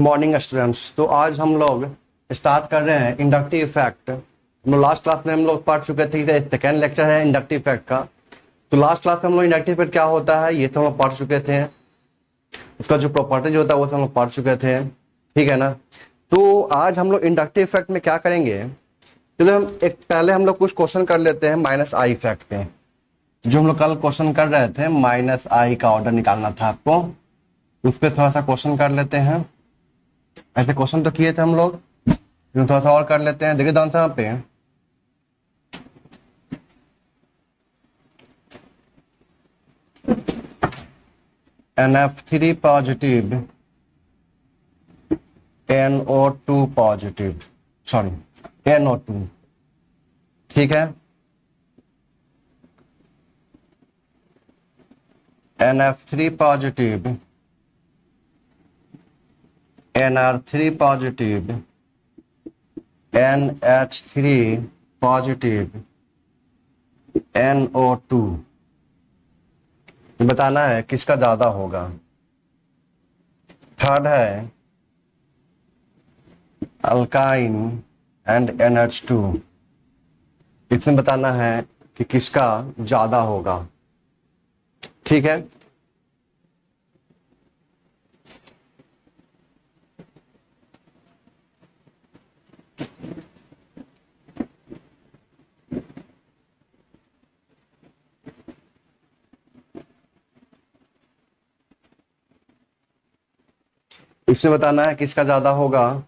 Morning students. तो आज हम लोग स्टार्ट कर रहे हैं इंडक्टिव इफेक्ट। हम लोग लास्ट क्लास में हम लोग पढ़ चुके थे, सेकेंड लेक्चर है इंडक्टिव इफेक्ट का। तो लास्ट क्लास में हम लोग इंडक्टिव इफेक्ट क्या होता है ये तो हम लोग पढ़ चुके थे, उसका जो प्रॉपर्टीज होता है वो तो हम लोग पढ़ चुके थे, ठीक है ना। तो आज हम लोग इंडक्टिव इफेक्ट में क्या करेंगे, चलो हम एक पहले हम लोग कुछ क्वेश्चन कर लेते हैं माइनस आई इफेक्ट पे। जो हम लोग कल क्वेश्चन कर रहे थे, माइनस आई का ऑर्डर निकालना था आपको, उस पर थोड़ा सा क्वेश्चन कर लेते हैं। ऐसे क्वेश्चन तो किए थे हम लोग, थोड़ा सा और कर लेते हैं। देखिए आंसर यहाँ पे NF3 positive NO2 positive, sorry NO2, ठीक है। NF3 positive NR3 positive NH3 positive NO2, बताना है किसका ज्यादा होगा। थर्ड है अल्काइन एंड NH2, इसमें बताना है कि किसका ज्यादा होगा, ठीक है। इसमें बताना है किसका ज्यादा होगा।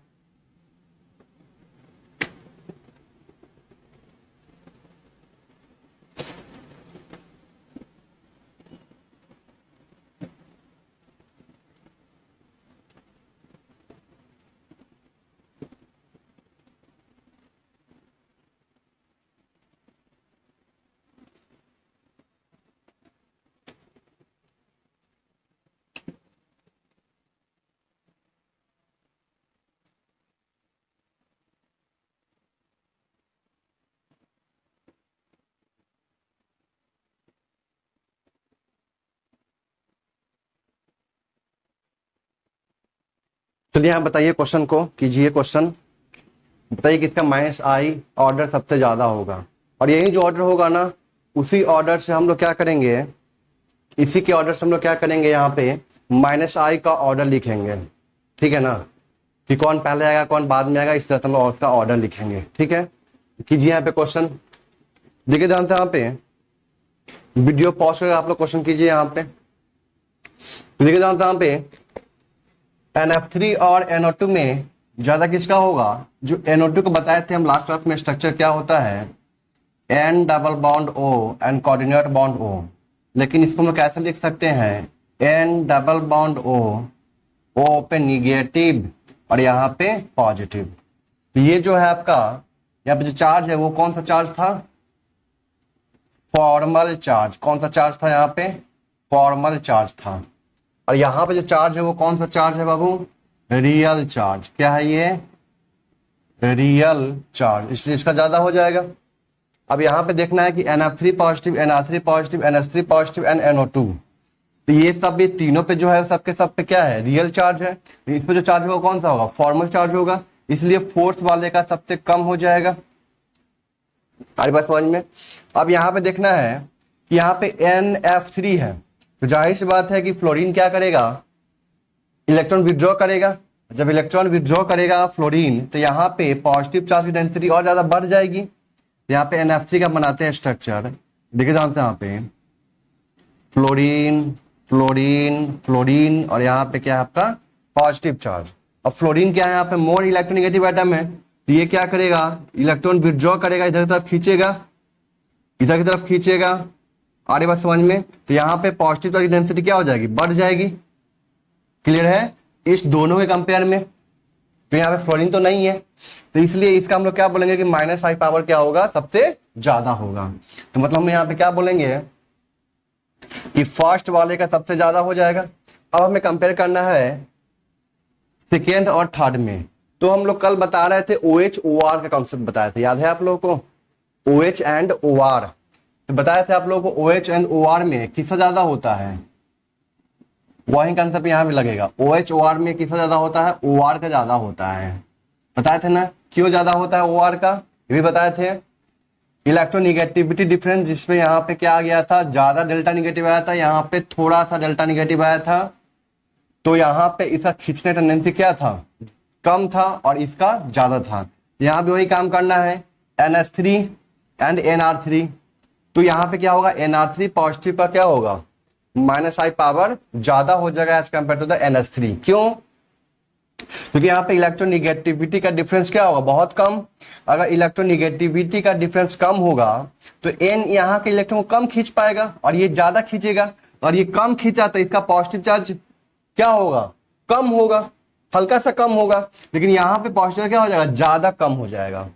चलिए यहाँ बताइए, क्वेश्चन को कीजिए। क्वेश्चन बताइए किसका माइनस आई ऑर्डर सबसे ज्यादा होगा। और यही जो ऑर्डर होगा ना, उसी ऑर्डर से हम लोग क्या करेंगे, इसी के ऑर्डर से हम लोग क्या करेंगे, यहाँ पे माइनस आई का ऑर्डर लिखेंगे, ठीक है ना। कि कौन पहले आएगा कौन बाद में आएगा, इस तरह से हम लोग उसका ऑर्डर लिखेंगे, ठीक है। कीजिए यहाँ पे क्वेश्चन, देखिए ध्यान से। यहाँ पे वीडियो पॉज करके आप लोग क्वेश्चन कीजिए। यहाँ पे देखिए ध्यान से, यहाँ पे NF3 और NO2 में ज्यादा किसका होगा। जो NO2 को बताए थे हम लास्ट क्लास में, स्ट्रक्चर क्या होता है, N double bond O and coordinate bond O। लेकिन इसको हम लोग कैसे लिख सकते हैं, N डबल बॉन्ड O पे निगेटिव और यहाँ पे पॉजिटिव। ये जो है आपका यहाँ पे जो चार्ज है वो कौन सा चार्ज था, फॉर्मल चार्ज। कौन सा चार्ज था यहाँ पे, फॉर्मल चार्ज था। और यहाँ पे जो चार्ज है वो कौन सा चार्ज है बाबू, रियल चार्ज। क्या है ये, रियल चार्ज, इसलिए इसका ज्यादा हो जाएगा। अब यहाँ पे देखना है कि NF3 positive NR3 positive NH3 positive and NO2, तो ये सब ये तीनों पे जो है सबके सब पे क्या है, रियल चार्ज है। इस पे जो चार्ज होगा कौन सा होगा, फॉर्मल चार्ज होगा, इसलिए फोर्थ वाले का सबसे कम हो जाएगा। अरे बात समझ में। अब यहाँ पे देखना है कि यहाँ पे NF3 है, तो जाहिर सी बात है कि फ्लोरीन क्या करेगा, इलेक्ट्रॉन विड्रॉ करेगा। जब इलेक्ट्रॉन विड्रॉ करेगा फ्लोरीन, तो यहाँ पे पॉजिटिव चार्ज की डेंसिटी और ज्यादा बढ़ जाएगी। यहाँ पे NF3 का बनाते हैं स्ट्रक्चर, देखिए ध्यान से। यहाँ पे फ्लोरीन फ्लोरीन फ्लोरीन और यहाँ पे क्या है आपका पॉजिटिव चार्ज। अब फ्लोरीन क्या है, यहाँ पे मोर इलेक्ट्रोनेगेटिव एटम है, तो ये क्या करेगा, इलेक्ट्रॉन विड्रॉ करेगा, इधर की तरफ खींचेगा, इधर की तरफ खींचेगा। आगे बात समझ में। तो यहाँ पे पॉजिटिव चार्ज की डेंसिटी क्या हो जाएगी, बढ़ जाएगी। क्लियर है इस दोनों के कंपेयर में। तो यहाँ पे फ्लोरीन तो नहीं है, तो इसलिए इसका हम लोग क्या बोलेंगे कि माइनस आई पावर क्या होगा, सबसे ज्यादा होगा। तो मतलब हम यहाँ पे क्या बोलेंगे कि फर्स्ट वाले का सबसे ज्यादा हो जाएगा। अब हमें कंपेयर करना है सेकेंड और थर्ड में। तो हम लोग कल बता रहे थे OH OR का कॉन्सेप्ट बताए थे, याद है आप लोगों को, OH एंड OR। तो बताए थे आप लोगों को OH एंड OR में किसका ज्यादा होता है, वही कंसेप्ट यहाँ भी लगेगा। OH OR में किसका ज्यादा होता है? OR का ज्यादा होता है। बताए थे ना क्यों ज्यादा होता है OR का, ये भी बताए थे। इलेक्ट्रोनिगेटिविटी डिफरेंस, जिसमें यहाँ पे क्या आ गया था, ज्यादा डेल्टा निगेटिव आया था, यहाँ पे थोड़ा सा डेल्टा निगेटिव आया था, तो यहाँ पे इसका खींचने टेंडेंसी क्या था, कम था, और इसका ज्यादा था। यहाँ भी वही काम करना है, NH3 एंड NR3। तो यहाँ पे क्या होगा, NR3 पॉजिटिव का क्या होगा, -I पावर ज्यादा हो जाएगा as compare to the NH3। क्यों? क्योंकि यहाँ पे इलेक्ट्रोनिगेटिविटी का डिफरेंस क्या होगा, बहुत कम। अगर इलेक्ट्रोनिगेटिविटी का डिफरेंस कम होगा तो N यहाँ के इलेक्ट्रॉन को कम खींच पाएगा और ये ज्यादा खींचेगा, और ये कम खींचा तो इसका पॉजिटिव चार्ज क्या होगा, कम होगा, हल्का सा कम होगा। लेकिन यहाँ पे पॉजिटिव क्या हो जाएगा, ज्यादा कम हो जाएगा।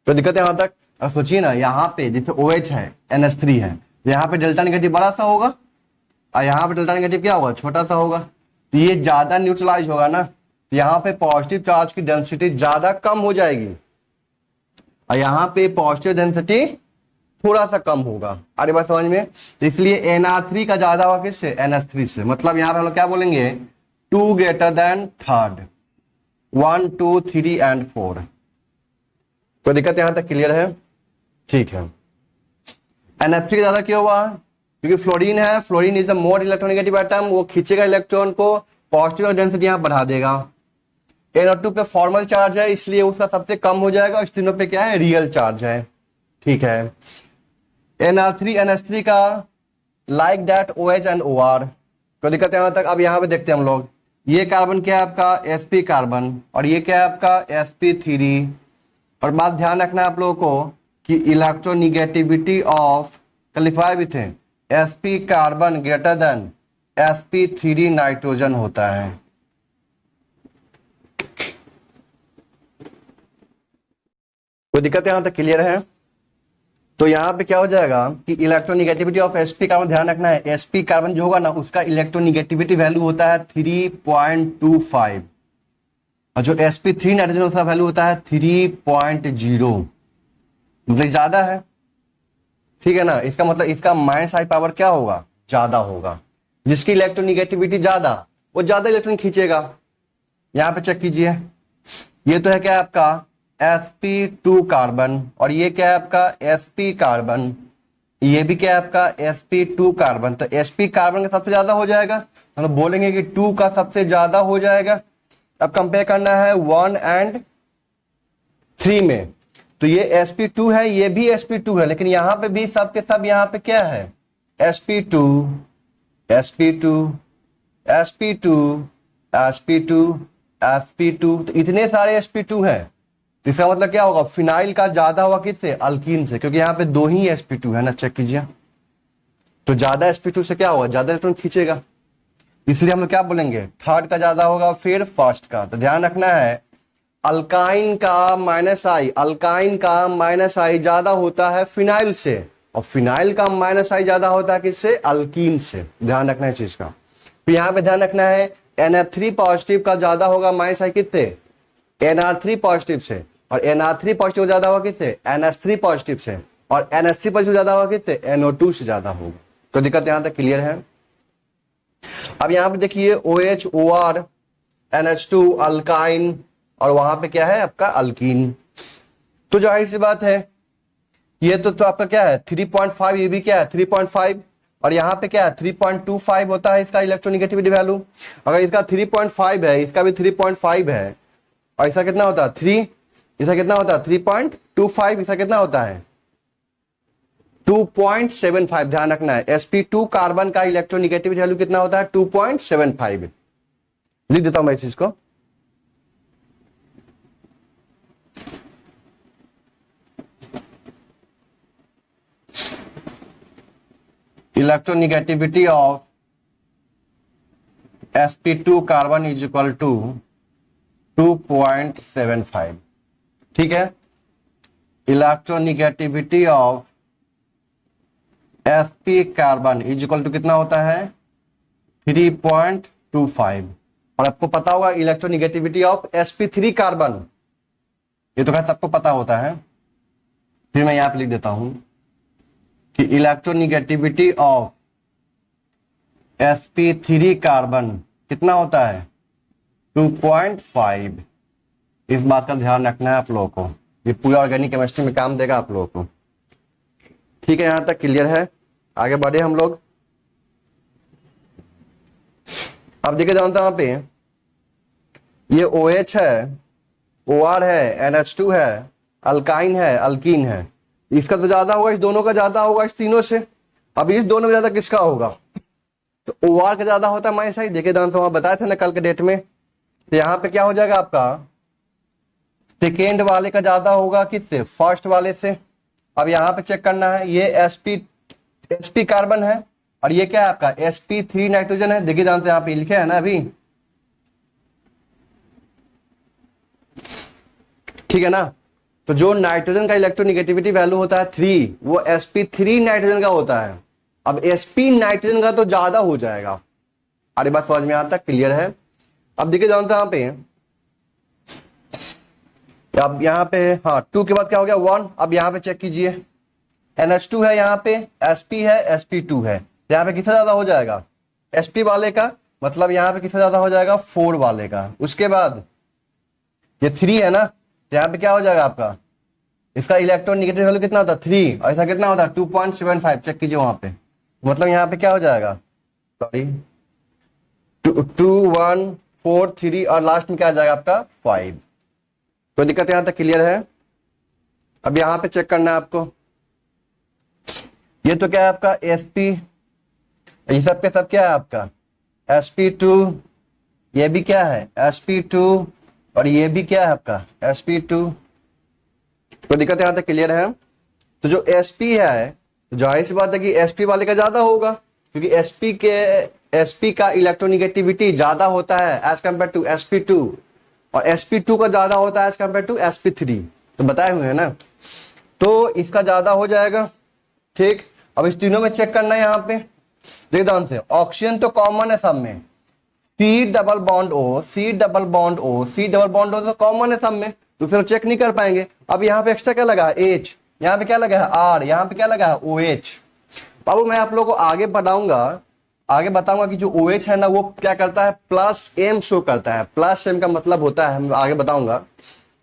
तो दिक्कत है यहां तक। अब सोचिए ना, यहाँ पे जैसे OH है, NH3 है, यहाँ पे डेल्टा नेगेटिव बड़ा सा होगा और यहाँ पे डेल्टा नेगेटिव क्या होगा, छोटा सा होगा। तो ये ज्यादा न्यूट्रलाइज होगा ना, यहाँ पे पॉजिटिव चार्ज की डेंसिटी ज्यादा कम हो जाएगी और यहाँ पे पॉजिटिव डेंसिटी थोड़ा सा कम होगा। अरे बात समझ में? तो इसलिए NR3 का ज्यादा होगा किससे, NH3 से। मतलब यहाँ पे हम लोग क्या बोलेंगे, 2 ग्रेटर देन थर्ड, 1 2 3 एंड 4। तो दिक्कत यहां तक क्लियर है? ठीक है। NH3 का ज्यादा क्यों हुआ, क्योंकि फ्लोरीन है, fluorine is the more electronegative atom, वो खींचेगा इलेक्ट्रॉन को, पॉजिटिव डेंसिटी यहाँ बढ़ा देगा। NO2 पे फॉर्मल चार्ज है इसलिए उसका सबसे कम हो जाएगा, इस तीनों पे क्या है, रियल चार्ज है। ठीक है। NR3 NH3 का like that OH and OR। तो दिक्कत यहां तक। अब यहाँ पे देखते हैं हम लोग, ये कार्बन क्या है आपका, sp कार्बन, और ये क्या है आपका sp3। और बात ध्यान रखना है आप लोगों को कि electronegativity of qualify with sp carbon greater than sp3 nitrogen होता है। कोई दिक्कत यहां तक क्लियर है? तो यहां पे क्या हो जाएगा कि इलेक्ट्रोनिगेटिविटी ऑफ sp कार्बन, ध्यान रखना है sp कार्बन जो होगा ना उसका इलेक्ट्रोनिगेटिविटी वैल्यू होता है 3.25, और जो sp3 नाइट्रोजन उसका वैल्यू होता है 3.0, मतलब ज्यादा है। ठीक है ना, इसका मतलब इसका -I पावर क्या होगा, ज्यादा होगा। जिसकी इलेक्ट्रोनिगेटिविटी ज्यादा, वो ज्यादा इलेक्ट्रॉन खींचेगा। यहां पे चेक कीजिए, ये तो है क्या आपका sp2 कार्बन, और ये क्या है आपका sp कार्बन, ये भी क्या है आपका sp2 कार्बन। तो sp कार्बन का सबसे ज्यादा हो जाएगा, हम लोग बोलेंगे कि 2 का सबसे ज्यादा हो जाएगा। अब कंपेयर करना है 1 एंड 3 में, तो ये sp2 है, ये भी sp2 है, लेकिन यहां पे भी सब के सब यहाँ पे क्या है, sp2 sp2 sp2 sp2 sp2, तो इतने सारे sp2 हैं। तो इसका मतलब क्या होगा, फिनाइल का ज्यादा होगा किससे, अल्कीन से, क्योंकि यहाँ पे 2 ही sp2 है ना, चेक कीजिए। तो ज्यादा sp2 से क्या होगा, ज्यादा इलेक्ट्रॉन खींचेगा, इसलिए हम लोग क्या बोलेंगे, थर्ड का ज्यादा होगा फिर फर्स्ट का। तो ध्यान रखना है, अल्काइन का -I, अल्काइन का -I ज्यादा होता है फिनाइल से, और फिनाइल का -I ज्यादा होता है किससे, अल्कीन से। ध्यान रखना है चीज का। फिर यहाँ पे ध्यान रखना है NF3 पॉजिटिव का ज्यादा होगा -I किससे, NR3 पॉजिटिव से, और NR3 पॉजिटिव ज्यादा होगा किससे, NH3 पॉजिटिव से, और NH3 पॉजिटिव ज्यादा होगा किससे, NO2 से ज्यादा होगा। तो दिक्कत यहां तक क्लियर है? अब यहां पे देखिए OH OR NH2 अल्काइन, और वहां पे क्या है आपका अल्कीन। तो जाहिर सी बात है, ये तो आपका क्या है 3.5, ये भी क्या है 3.5, और यहाँ पे क्या है 3.25 होता है इसका इलेक्ट्रोनिगेटिविटी वैल्यू। अगर इसका 3.5 है, इसका भी 3.5 है, और इसका कितना होता है 3, इसका कितना होता है 3.25, इसका कितना होता है 2.75। ध्यान रखना है sp2 कार्बन का इलेक्ट्रोनिगेटिविटी वैल्यू कितना होता है 2.75। लिख देता हूं मैं इस चीज को, electronegativity of sp2 carbon is equal to 2.75। ठीक है, electronegativity of sp carbon is equal to कितना होता है 3.25। और आपको पता होगा इलेक्ट्रोनिगेटिविटी ऑफ sp3 कार्बन, ये तो खैर सबको पता होता है। फिर मैं यहां पे लिख देता हूं कि इलेक्ट्रोनिगेटिविटी ऑफ sp3 कार्बन कितना होता है 2.5। इस बात का ध्यान रखना है आप लोगों को, ये पूरी ऑर्गेनिक केमिस्ट्री में काम देगा आप लोगों को। ठीक है, यहां तक क्लियर है। आगे बढ़े हम लोग। अब देखिए जानते हैं वहां पे ये OH है, OR है, NH2 है, अल्काइन है, अल्कीन है। इसका तो ज्यादा होगा, इस दोनों का ज्यादा होगा, इस तीनों से। अब इस दोनों में ज्यादा किसका होगा, तो OR का ज्यादा होता है माइनस साइड। देखिए जानते वहां बताए थे ना कल के डेट में। तो यहाँ पे क्या हो जाएगा आपका, सेकेंड वाले का ज्यादा होगा किससे, फर्स्ट वाले से। अब यहाँ पे चेक करना है, ये sp कार्बन है और ये क्या है आपका sp3 नाइट्रोजन है। देखिए जानते हैं यहाँ पे लिखे है ना अभी, ठीक है ना। तो जो नाइट्रोजन का इलेक्ट्रोनिगेटिविटी वैल्यू होता है 3, वो sp3 नाइट्रोजन का होता है। अब sp नाइट्रोजन का तो ज्यादा हो जाएगा। अरे बात समझ में यहां तक क्लियर है। अब देखिए जानते हैं यहाँ पे, अब यहाँ पे हाँ 2 के बाद क्या हो गया 1। अब यहाँ पे चेक कीजिए, NH2 है, यहाँ पे sp है, sp2 है। यहाँ पे किससे ज्यादा हो जाएगा, sp वाले का, मतलब यहाँ पे किससे ज्यादा हो जाएगा 4 वाले का। उसके बाद ये 3 है ना, तो यहाँ पे क्या हो जाएगा आपका, इसका इलेक्ट्रॉन निगेटिव वैल्यू कितना होता है 3, और ऐसा कितना होता है 2.75। चेक कीजिए वहां पे, मतलब यहाँ पे क्या हो जाएगा, सॉरी 2 1 4 3 और लास्ट में क्या आ जाएगा आपका 5। कोई दिक्कत यहाँ तक क्लियर है। अब यहाँ पे चेक करना है आपको, ये तो क्या है आपका sp, ये सब के सब क्या है आपका sp2, ये भी क्या है sp2 और ये भी क्या है आपका sp2। कोई दिक्कत यहाँ तक क्लियर है। तो जो sp है, तो जाहिर सी बात है कि sp वाले का ज्यादा होगा, क्योंकि sp का इलेक्ट्रोनिगेटिविटी ज्यादा होता है एज कम्पेयर टू sp2, और sp2 का ज्यादा होता है एज कम्पेयर टू sp3। तो बताए हुए हैं ना, तो इसका ज्यादा हो जाएगा। ठीक, अब इस तीनों में चेक करना है। यहाँ पे देखिए ध्यान से, ऑक्सीजन तो कॉमन है सब में, C double bond O, C double bond O, C double bond O तो कॉमन है सब में, तो फिर चेक नहीं कर पाएंगे। अब यहाँ पे एक्स्ट्रा क्या लगा है H, यहाँ पे क्या लगा है R, यहाँ पे क्या लगा है OH। बाबू मैं आप लोगों को आगे बढ़ाऊंगा, आगे बताऊंगा कि जो OH है ना वो क्या करता है, प्लस M शो करता है। प्लस M का मतलब होता है, आगे बताऊंगा,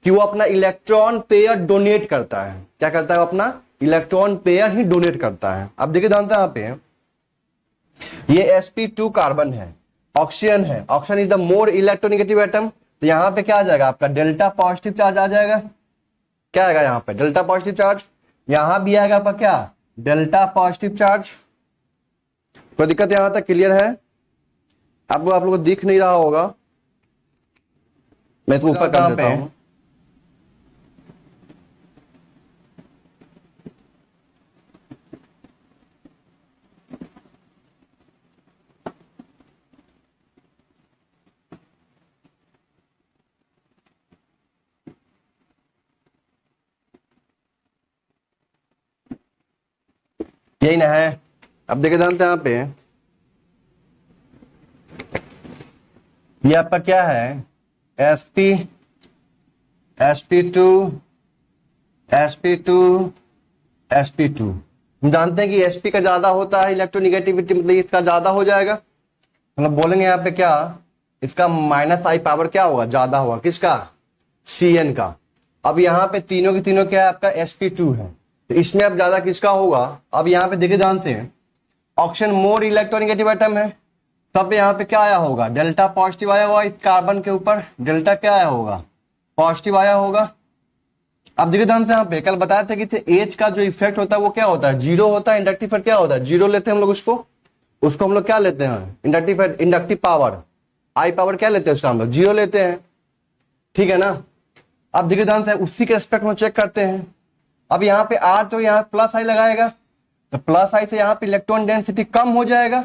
कि वो अपना इलेक्ट्रॉन पेयर डोनेट करता है। क्या करता है, वो अपना इलेक्ट्रॉन पेयर ही डोनेट करता है। अब देखिए जानते हैं यहाँ पे ये sp2 कार्बन है, ऑक्सीजन है, oxygen is the more electronegative atom. तो यहाँ पे क्या आ जाएगा आपका डेल्टा पॉजिटिव चार्ज आ जाएगा। क्या आएगा यहाँ पे डेल्टा पॉजिटिव चार्ज, यहाँ भी आएगा आपका क्या डेल्टा पॉजिटिव चार्ज। कोई दिक्कत यहां तक क्लियर है। आपको आप लोग को दिख नहीं रहा होगा, मैं इसको ऊपर कर देता हूं। यही ना है। अब देखिए जानते हैं यहाँ पे ये आपका क्या है sp sp2 sp2 sp2। हम जानते हैं कि sp का ज्यादा होता है इलेक्ट्रोनिगेटिविटी, मतलब इसका ज्यादा हो जाएगा। मतलब बोलेंगे यहाँ पे क्या, इसका माइनस आई पावर क्या होगा ज्यादा होगा, किसका Cn का। अब यहाँ पे तीनों के तीनों क्या है आपका sp2 है, तो इसमें अब ज्यादा किसका होगा। अब यहाँ पे देखिए जानते हैं ऑक्सीजन मोर इलेक्ट्रोनिगेटिव एटम है, तब यहाँ पे क्या आया होगा डेल्टा पॉजिटिव आया होगा, इस कार्बन के ऊपर डेल्टा क्या आया होगा पॉजिटिव आया होगा। अब देखिए ध्यान से यहाँ पे कल बताया था कि एच का जो इफेक्ट होता है वो क्या होता है जीरो होता है, इंडक्टिव इफेक्ट क्या होता है जीरो लेते हैं हम लोग उसको हम लोग क्या लेते हैं इंडक्टिव पावर आई पावर क्या लेते हैं उसका हम लोग जीरो लेते हैं, ठीक है ना। अब देखिए ध्यान से उसी के रेस्पेक्ट में चेक करते हैं। अब यहाँ पे आर तो यहाँ प्लस आई लगाएगा, तो प्लस आई से यहाँ पे इलेक्ट्रॉन डेंसिटी कम हो जाएगा,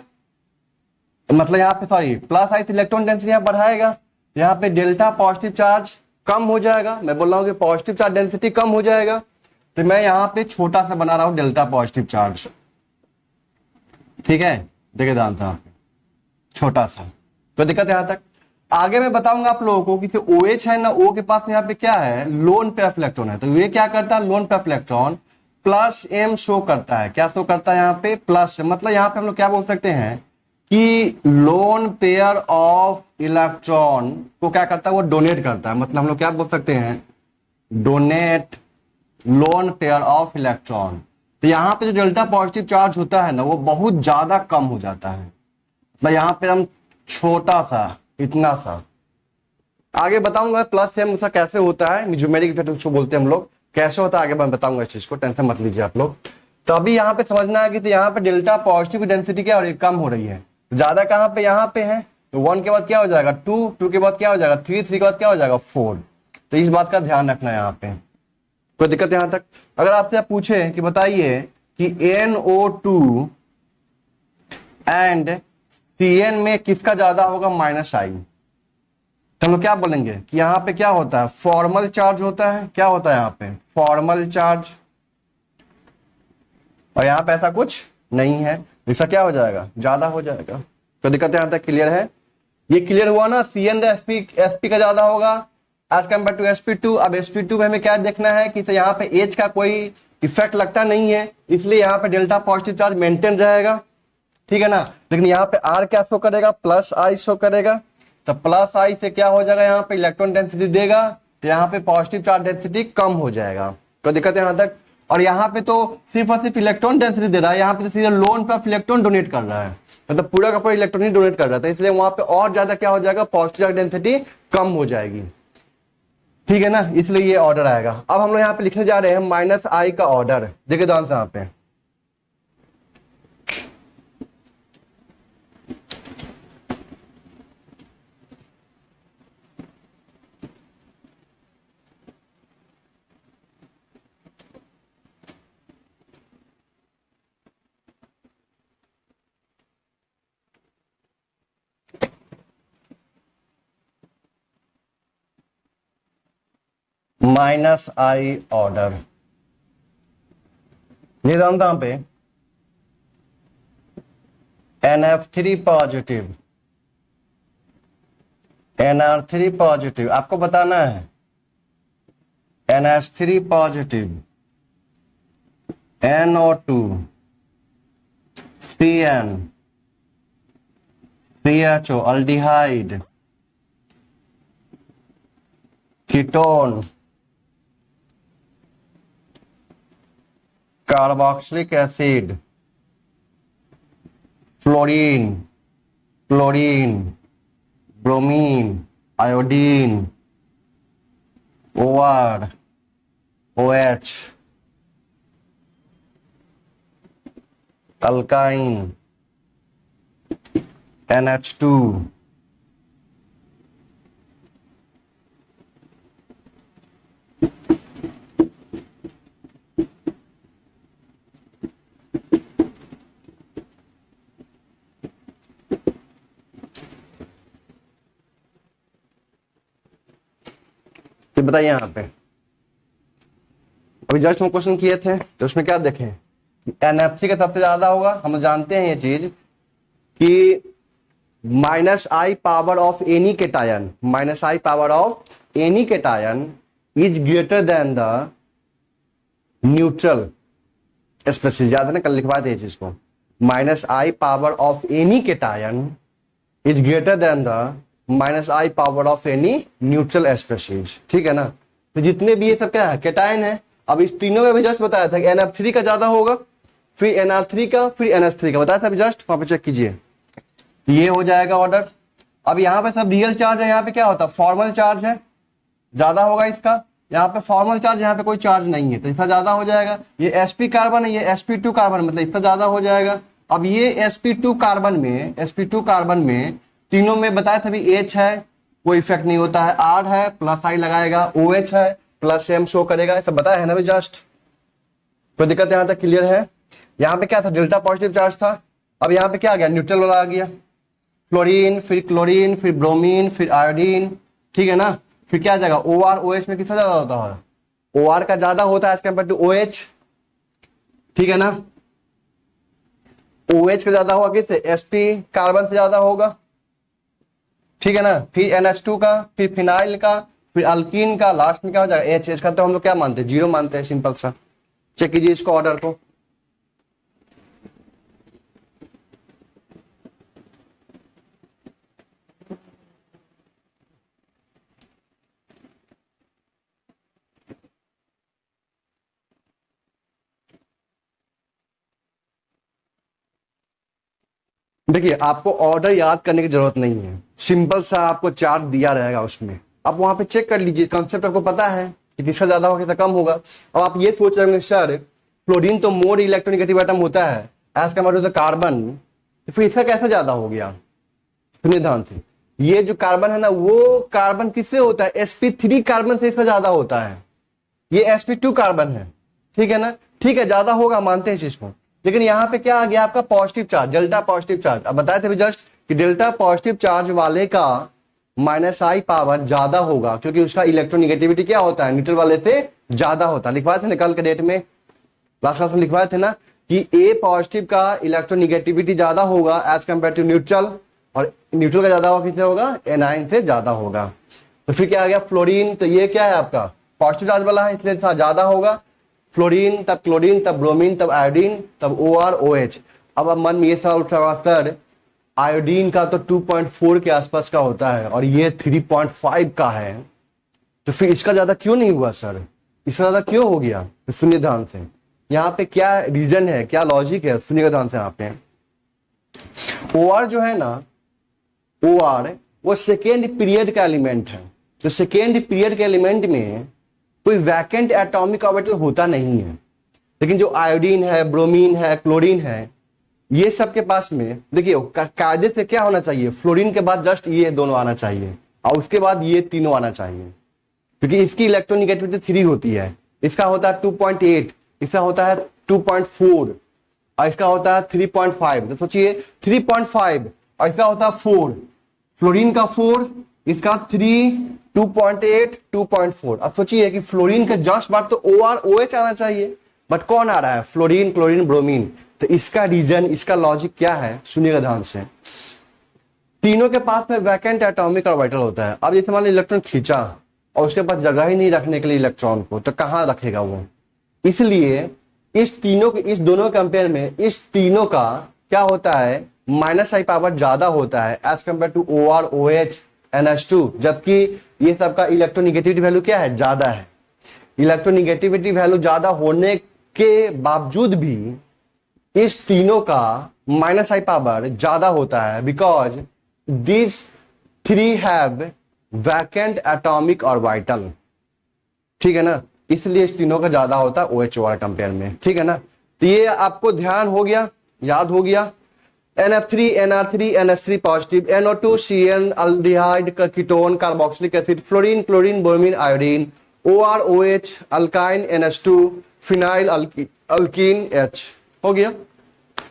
मतलब यहाँ पे सॉरी प्लस आई से इलेक्ट्रॉन डेंसिटी यहाँ बढ़ाएगा, यहाँ पे डेल्टा पॉजिटिव चार्ज कम हो जाएगा। मैं बोल रहा हूँ कि पॉजिटिव चार्ज डेंसिटी कम हो जाएगा, तो मैं यहाँ पे छोटा सा बना रहा हूँ डेल्टा पॉजिटिव चार्ज, ठीक है। देखिए ध्यान से छोटा सा, तो दिक्कत यहाँ तक। आगे मैं बताऊंगा आप लोगों को कि OH है ना, O के पास यहाँ पे क्या है लोन पेयर इलेक्ट्रॉन है, तो ये क्या करता है lone pair electron plus M show करता है। क्या शो करता है यहाँ पे प्लस, मतलब यहाँ पे हम लोग क्या बोल सकते हैं कि लोन पेयर ऑफ इलेक्ट्रॉन को क्या करता है, वो डोनेट करता है। मतलब हम लोग क्या बोल सकते हैं, donate lone pair of electron. तो यहाँ पे जो डेल्टा पॉजिटिव चार्ज होता है ना, वो बहुत ज्यादा कम हो जाता है। मतलब यहाँ पे हम छोटा सा, इतना सा, आगे बताऊंगा प्लस सेम उसका कैसे होता है, न्यूमेरिक इफेक्ट उसको बोलते हैं हम लोग, कैसे होता है आगे मैं बताऊंगा इस चीज को, टेंशन मत लीजिए आप लोग। तो अभी यहाँ पे समझना है कि तो यहाँ पे डेल्टा पॉजिटिव की डेंसिटी क्या हो रही है, कम हो रही है। ज्यादा कहाँ पे, यहाँ पे है। तो 1 के बाद क्या हो जाएगा 2, 2 के बाद क्या हो जाएगा 3, 3 के बाद क्या हो जाएगा 4। तो इस बात का ध्यान रखना है यहाँ पे। कोई दिक्कत यहां तक? अगर आपसे आप पूछे कि बताइए कि NO2 एंड CN में किसका ज्यादा होगा, माइनस आई, तो हम लोग क्या बोलेंगे कि यहाँ पे क्या होता है, फॉर्मल चार्ज होता है। क्या होता है यहाँ पे, फॉर्मल चार्ज। और यहाँ पे ऐसा कुछ नहीं है, इसका क्या हो जाएगा, ज्यादा हो जाएगा। तो दिक्कत यहाँ तक क्लियर है? ये क्लियर हुआ ना, CN SP का ज्यादा होगा एज कम्पेयर टू sp2। अब sp2 में हमें क्या देखना है कि यहाँ पे एज का कोई इफेक्ट लगता नहीं है, इसलिए यहाँ पे डेल्टा पॉजिटिव चार्ज मेंटेन रहेगा, ठीक है ना। लेकिन यहाँ पे R क्या शो करेगा, प्लस आई शो करेगा। तो प्लस आई से क्या हो जाएगा, यहाँ पे इलेक्ट्रॉन डेंसिटी देगा, तो यहाँ पे पॉजिटिव चार्ज डेंसिटी कम हो जाएगा। तो दिक्कत है यहाँ तक? और यहाँ पे तो सिर्फ और सिर्फ इलेक्ट्रॉन डेंसिटी दे रहा है, यहाँ पे तो सीधे लोन पे इलेक्ट्रॉन डोनेट कर रहा है, मतलब पूरा का पूरा इलेक्ट्रॉन ही डोनेट कर रहा था, इसलिए वहां पे और ज्यादा क्या हो जाएगा, पॉजिटिव चार्ज डेंसिटी कम हो जाएगी, ठीक है ना। इसलिए ये ऑर्डर आएगा। अब हम लोग यहाँ पे लिखने जा रहे हैं माइनस आई का ऑर्डर, देखिए ध्यान से यहाँ पे। माइनस आई ऑर्डर, ये यहाँ पे NF3 पॉजिटिव, NR3 पॉजिटिव, आपको बताना है NH3 positive, NO2, CN, CHO aldehyde, ketone, carboxylic acid, fluorine, chlorine, bromine, iodine, OR, OH, alkyne, NH2, तो बताइए यहाँ पे अभी जस्ट हम क्वेश्चन किए थे, तो उसमें क्या देखें, NF3 का सबसे ज्यादा होगा। हम जानते हैं ये चीज कि minus I power of any cation, minus I power of any cation is greater than the neutral species. याद है ना, कल लिखवा दिए चीज को, minus I power of any cation is greater than the minus I power of any neutral species, ठीक है ना। तो जितने भी ये सब क्या है, केटायन है। अब इस तीनों में भी जस्ट बताया था कि NF3 का ज्यादा होगा, फिर NR3 का, फिर NH3 का बताया था अभी जस्ट, वहां पे चेक कीजिए। ये हो जाएगा ऑर्डर। अब यहाँ पे सब रियल चार्ज है, यहाँ पे क्या होता है, फॉर्मल चार्ज है, ज्यादा होगा इसका। यहाँ पे फॉर्मल चार्ज, यहाँ पे कोई चार्ज नहीं है, तो इसका ज्यादा हो जाएगा। ये sp कार्बन है, ये sp2 कार्बन, मतलब इसका ज्यादा हो जाएगा। अब ये sp2 कार्बन में तीनों में बताया था भी H है, कोई इफेक्ट नहीं होता है, R है प्लस आई लगाएगा, OH है प्लस M शो करेगा, ऐसा बताया है ना भी जस्ट। कोई दिक्कत यहाँ तक क्लियर है? यहाँ पे क्या था, डेल्टा पॉजिटिव चार्ज था। अब यहाँ पे क्या आ गया, न्यूट्रल वाला आ गया, फ्लोरीन, फिर क्लोरीन, फिर ब्रोमीन, फिर आयोडीन, ठीक है ना। फिर क्या आ जाएगा, OR, OH में किसका ज्यादा होता है, OR का ज्यादा होता है एज कम्पेयर टू OH, ठीक है ना। OH का ज्यादा होगा किससे, sp कार्बन से ज्यादा होगा, ठीक है ना। फिर NH2 का, फिर फिनाइल का, फिर अल्कीन का, लास्ट में क्या हो जाएगा H का। तो हम लोग क्या मानते हैं, 0 मानते हैं, सिंपल सा। चेक कीजिए इसको ऑर्डर को। देखिए आपको ऑर्डर याद करने की जरूरत नहीं है, सिंपल सा आपको चार्ट दिया रहेगा उसमें, आप वहां पे चेक कर लीजिए, कॉन्सेप्ट आपको पता है कि किसका ज्यादा होगा किसका कम होगा। अब आप ये सोच रहे होंगे सर फ्लोरीन तो मोर इलेक्ट्रोनेगेटिव एटम होता है as compare to the carbon, तो फिर इसका कैसे ज्यादा हो गया? सुनिए ध्यान से, ये जो कार्बन है ना वो कार्बन किससे होता है? sp3 कार्बन से इसका ज्यादा होता है, ये sp2 कार्बन है, ठीक है ना, ठीक है ज्यादा होगा मानते हैं इस चीज को, लेकिन यहां पे क्या आ गया आपका positive charge, delta positive charge. अब बताए थे जस्ट कि डेल्टा पॉजिटिव चार्ज वाले का माइनस आई पावर ज्यादा होगा क्योंकि उसका इलेक्ट्रोनिगेटिविटी क्या होता है, न्यूट्रल वाले से ज्यादा होता है। लिखवाए थे निकल के डेट में, लास्ट क्लास में लिखवाए थे ना कि ए पॉजिटिव का इलेक्ट्रोनिगेटिविटी ज्यादा होगा एज कंपेयर टू न्यूट्रल, और न्यूट्रल का ज्यादा होगा किससे होगा? एनाइन से ज्यादा होगा। तो फिर क्या आ गया फ्लोरीन, तो ये क्या है आपका पॉजिटिव चार्ज वाला है इसलिए ज्यादा होगा, फ्लोरीन तब क्लोरीन तब ब्रोमीन तब आयोडीन तब OR OH। अब मन में ये सवाल उठ रहा सर आयोडीन का तो 2.4 के आसपास का होता है और ये 3.5 का है, तो फिर इसका ज्यादा क्यों नहीं हुआ सर, इसका ज्यादा क्यों हो गया? तो सुनिए ध्यान से, यहाँ पे क्या रीजन है, क्या लॉजिक है, सुनिएगा ध्यान से। यहाँ पे OR जो है ना, OR वो सेकेंड पीरियड का एलिमेंट है, तो सेकेंड पीरियड के एलिमेंट में कोई वैकेंट एटॉमिक ऑर्बिटल होता नहीं है, लेकिन जो आयोडीन है, ब्रोमीन है, क्लोरीन है, ये सब के पास में देखिए कायदे से क्या होना चाहिए, फ्लोरीन के बाद जस्ट ये दोनों आना चाहिए और उसके बाद ये तीनों आना चाहिए, क्योंकि इसकी इलेक्ट्रोनिगेटिविटी 3 होती है, इसका होता है 2.8, इसका होता है 2.4 और इसका होता है 3.5। तो सोचिए 3.5 और इसका होता है 4, फ्लोरीन का 4, इसका 3, 2.8, 2.4। अब सोचिए कि फ्लोरीन के जस्ट बाद तो OR OH आना चाहिए, बट कौन आ रहा है? Fluorine chlorine bromine. तो इसका रीजन, इसका लॉजिक क्या है, सुनिएगा ध्यान से। तीनों के पास में वैकेंट एटॉमिक ऑर्बिटल होता है। अब जैसे मान लो इलेक्ट्रॉन खींचा और उसके पास जगह ही नहीं रखने के लिए इलेक्ट्रॉन को, तो कहां रखेगा वो? इसलिए इस तीनों के, इस दोनों कंपेयर में इस तीनों का क्या होता है, माइनस आई पावर ज्यादा होता है as compare to OR OH NH2, जबकि ये सबका इलेक्ट्रोनिगेटिविटी वैल्यू क्या है, ज्यादा है। इलेक्ट्रोनिगेटिविटी वैल्यू ज्यादा होने के बावजूद भी इस तीनों का माइनस आई पावर ज्यादा होता है, because this 3 have vacant atomic orbital, ठीक है ना, इसलिए इस तीनों का ज्यादा होता है OH कंपेयर में, ठीक है ना। तो ये आपको ध्यान हो गया, याद हो गया। NF3 NR3 NH3 positive, NO2 CN aldehyde का ketone carboxylic acid, fluorine chlorine bromine iodine, OR OH alkyne NH2 phenyl alkene H। हो गया,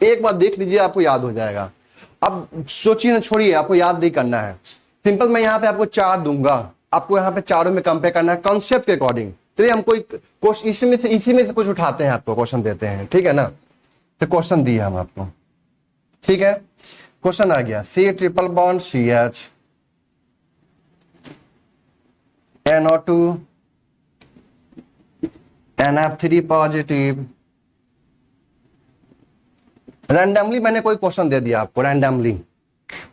एक बार देख लीजिए आपको याद हो जाएगा। अब सोचिए ना, छोड़िए आपको याद नहीं करना है, सिंपल मैं यहाँ पे आपको 4 दूंगा, आपको यहाँ पे चारों में कंपेयर करना है कॉन्सेप्ट के अकॉर्डिंग। चलिए हम कोई इसी में से कुछ उठाते हैं, आपको क्वेश्चन देते हैं, ठीक है ना। तो क्वेश्चन दिया हम आपको, ठीक है, क्वेश्चन आ गया C triple bond CH NO2 NF3 positive. Randomly मैंने कोई क्वेश्चन दे दिया आपको, रैंडमली।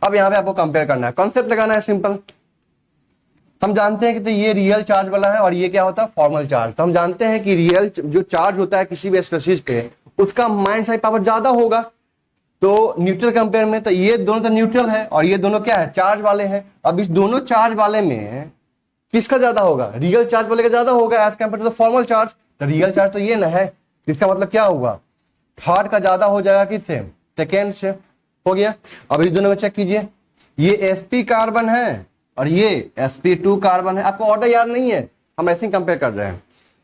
अब यहां पे आपको कंपेयर करना है, कॉन्सेप्ट लगाना है सिंपल। हम जानते हैं कि तो ये रियल चार्ज वाला है और ये क्या होता है, फॉर्मल चार्ज। तो हम जानते हैं कि रियल जो चार्ज होता है किसी भी स्पेसीज पे, उसका माइनस आई पावर ज्यादा होगा, तो न्यूट्रल कंपेयर में। तो ये दोनों तो न्यूट्रल है और ये दोनों क्या है, चार्ज वाले हैं। अब इस दोनों चार्ज वाले में किसका ज्यादा होगा, रियल चार्ज वाले का ज्यादा होगा as compare to the formal charge. तो रियल चार्ज तो ये ना है, इसका मतलब क्या हुआ, थर्ड का ज्यादा हो जाएगा किससे, सेकेंड से। हो गया। अब इस दोनों में चेक कीजिए, ये sp कार्बन है और ये sp2 कार्बन है। आपको ऑर्डर याद नहीं है, हम ऐसे ही कंपेयर कर रहे हैं।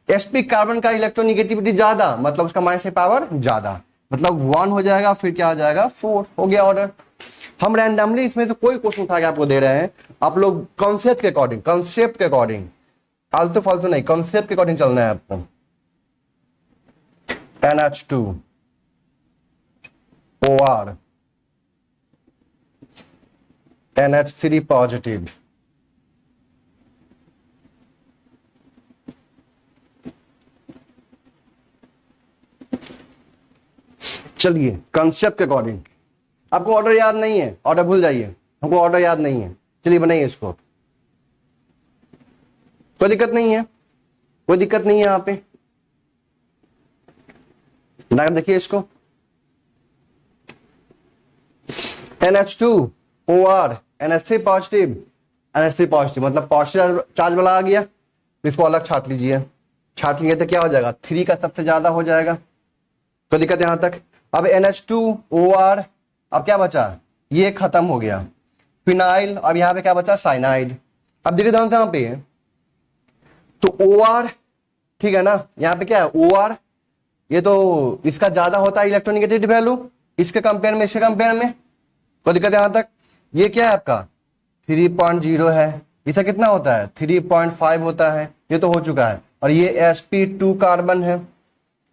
sp कार्बन का इलेक्ट्रोनिगेटिविटी ज्यादा, मतलब उसका माइनस पावर ज्यादा, मतलब 1 हो जाएगा, फिर क्या हो जाएगा 4। हो गया ऑर्डर। हम रैंडमली इसमें से कोई क्वेश्चन उठा के आपको दे रहे हैं, आप लोग कॉन्सेप्ट के अकॉर्डिंग, आलतू फालतू नहीं, कॉन्सेप्ट के अकॉर्डिंग चलना है आपको। NH2 OR NH3 पॉजिटिव, चलिए कंसेप्ट के अकॉर्डिंग। आपको ऑर्डर याद नहीं है, ऑर्डर भूल जाइए, हमको ऑर्डर याद नहीं है। चलिए बनाइए इसको, कोई दिक्कत नहीं है, कोई दिक्कत नहीं है। यहां पे देखिए इसको, NH2OR NH3 positive NH3 positive, मतलब पॉजिटिव चार्ज वाला आ गया, इसको अलग छाट लीजिए। छाट लिए तो क्या हो जाएगा, 3 का सबसे ज्यादा हो जाएगा। तो दिक्कत यहां तक। अब NH2OR, अब क्या बचा, ये खत्म हो गया, फिनाइल। अब यहां पे क्या बचा, साइनाइड। अब देखिए ध्यान से यहां पे, तो OR, ठीक है ना, यहां पे क्या है OR, ये तो इसका ज्यादा होता है इलेक्ट्रोनेगेटिविटी वैल्यू इसके कंपेयर में, इसके कंपेयर में। कोई दिक्कत यहां तक। ये क्या है आपका 3.0 है, इसका कितना होता है 3.5 होता है, ये तो हो चुका है। और ये sp2 कार्बन है,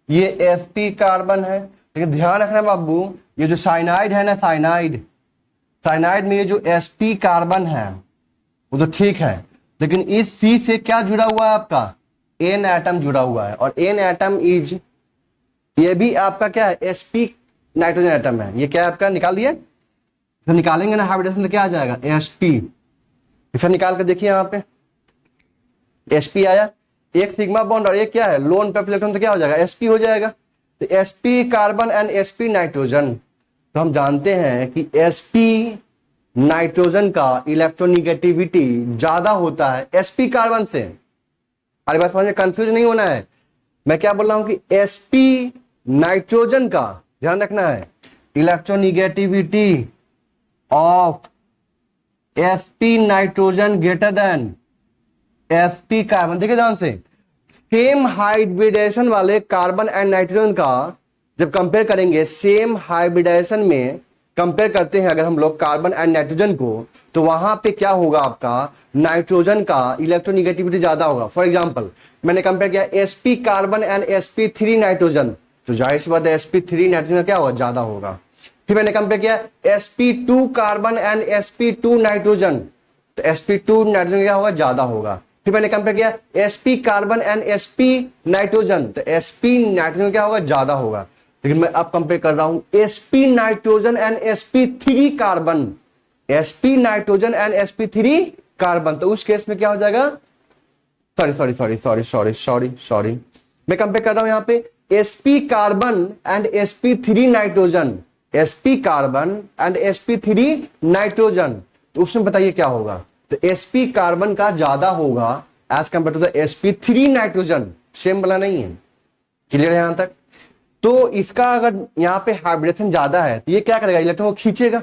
ये sp कार्बन है। लेकिन ध्यान रखना बाबू, ये जो साइनाइड है ना, साइनाइड, साइनाइड में ये जो sp कार्बन है वो तो ठीक है, लेकिन इस C से क्या जुड़ा हुआ है आपका, N एटम जुड़ा हुआ है। और N एटम इज, ये भी आपका क्या है sp नाइट्रोजन एटम है। ये क्या है आपका, निकाल दिए, तो निकालेंगे ना हाइब्रिडेशन तो क्या आ जाएगा sp। इसे निकाल कर देखिए, यहाँ पे sp आया, एक सिग्मा बॉन्ड और एक क्या है लोन पेप इलेक्ट्रॉन, तो क्या हो जाएगा sp हो जाएगा। तो sp carbon and sp nitrogen, तो हम जानते हैं कि sp नाइट्रोजन का इलेक्ट्रोनिगेटिविटी ज्यादा होता है sp कार्बन से। अरे बात समझ में, कंफ्यूज नहीं होना है। मैं क्या बोल रहा हूं कि sp नाइट्रोजन का ध्यान रखना है, electronegativity of sp nitrogen greater than sp carbon. देखिए ध्यान से, सेम हाइब्रिडेशन वाले कार्बन एंड नाइट्रोजन का जब कंपेयर करेंगे, सेम हाइब्रिडेशन में कंपेयर करते हैं अगर हम लोग कार्बन एंड नाइट्रोजन को, तो वहां पे क्या होगा आपका, नाइट्रोजन का इलेक्ट्रोनिगेटिविटी ज्यादा होगा। फॉर एग्जांपल मैंने कंपेयर किया sp carbon and sp3 nitrogen, तो जाहिर सी बात है sp3 नाइट्रोजन क्या होगा, ज्यादा होगा। फिर मैंने कंपेयर किया sp2 carbon and sp2 nitrogen, तो sp2 नाइट्रोजन क्या होगा, ज्यादा होगा। फिर मैंने कंपेयर किया sp carbon and sp nitrogen, तो sp नाइट्रोजन क्या होगा, ज्यादा होगा। लेकिन मैं अब कंपेयर कर रहा हूं sp nitrogen and sp3 carbon, sp nitrogen and sp3 carbon, तो उस केस में क्या हो जाएगा, सॉरी, मैं कंपेयर कर रहा हूं यहां पे sp carbon and sp3 nitrogen, sp carbon and sp3 nitrogen, तो उसमें बताइए क्या होगा, तो sp कार्बन का ज्यादा होगा as compare to the sp3 nitrogen, same वाला नहीं है। क्लियर है यहां तक। तो इसका अगर यहां पे हाइब्रिडेशन ज्यादा है तो ये क्या करेगा, इलेक्ट्रॉन को खींचेगा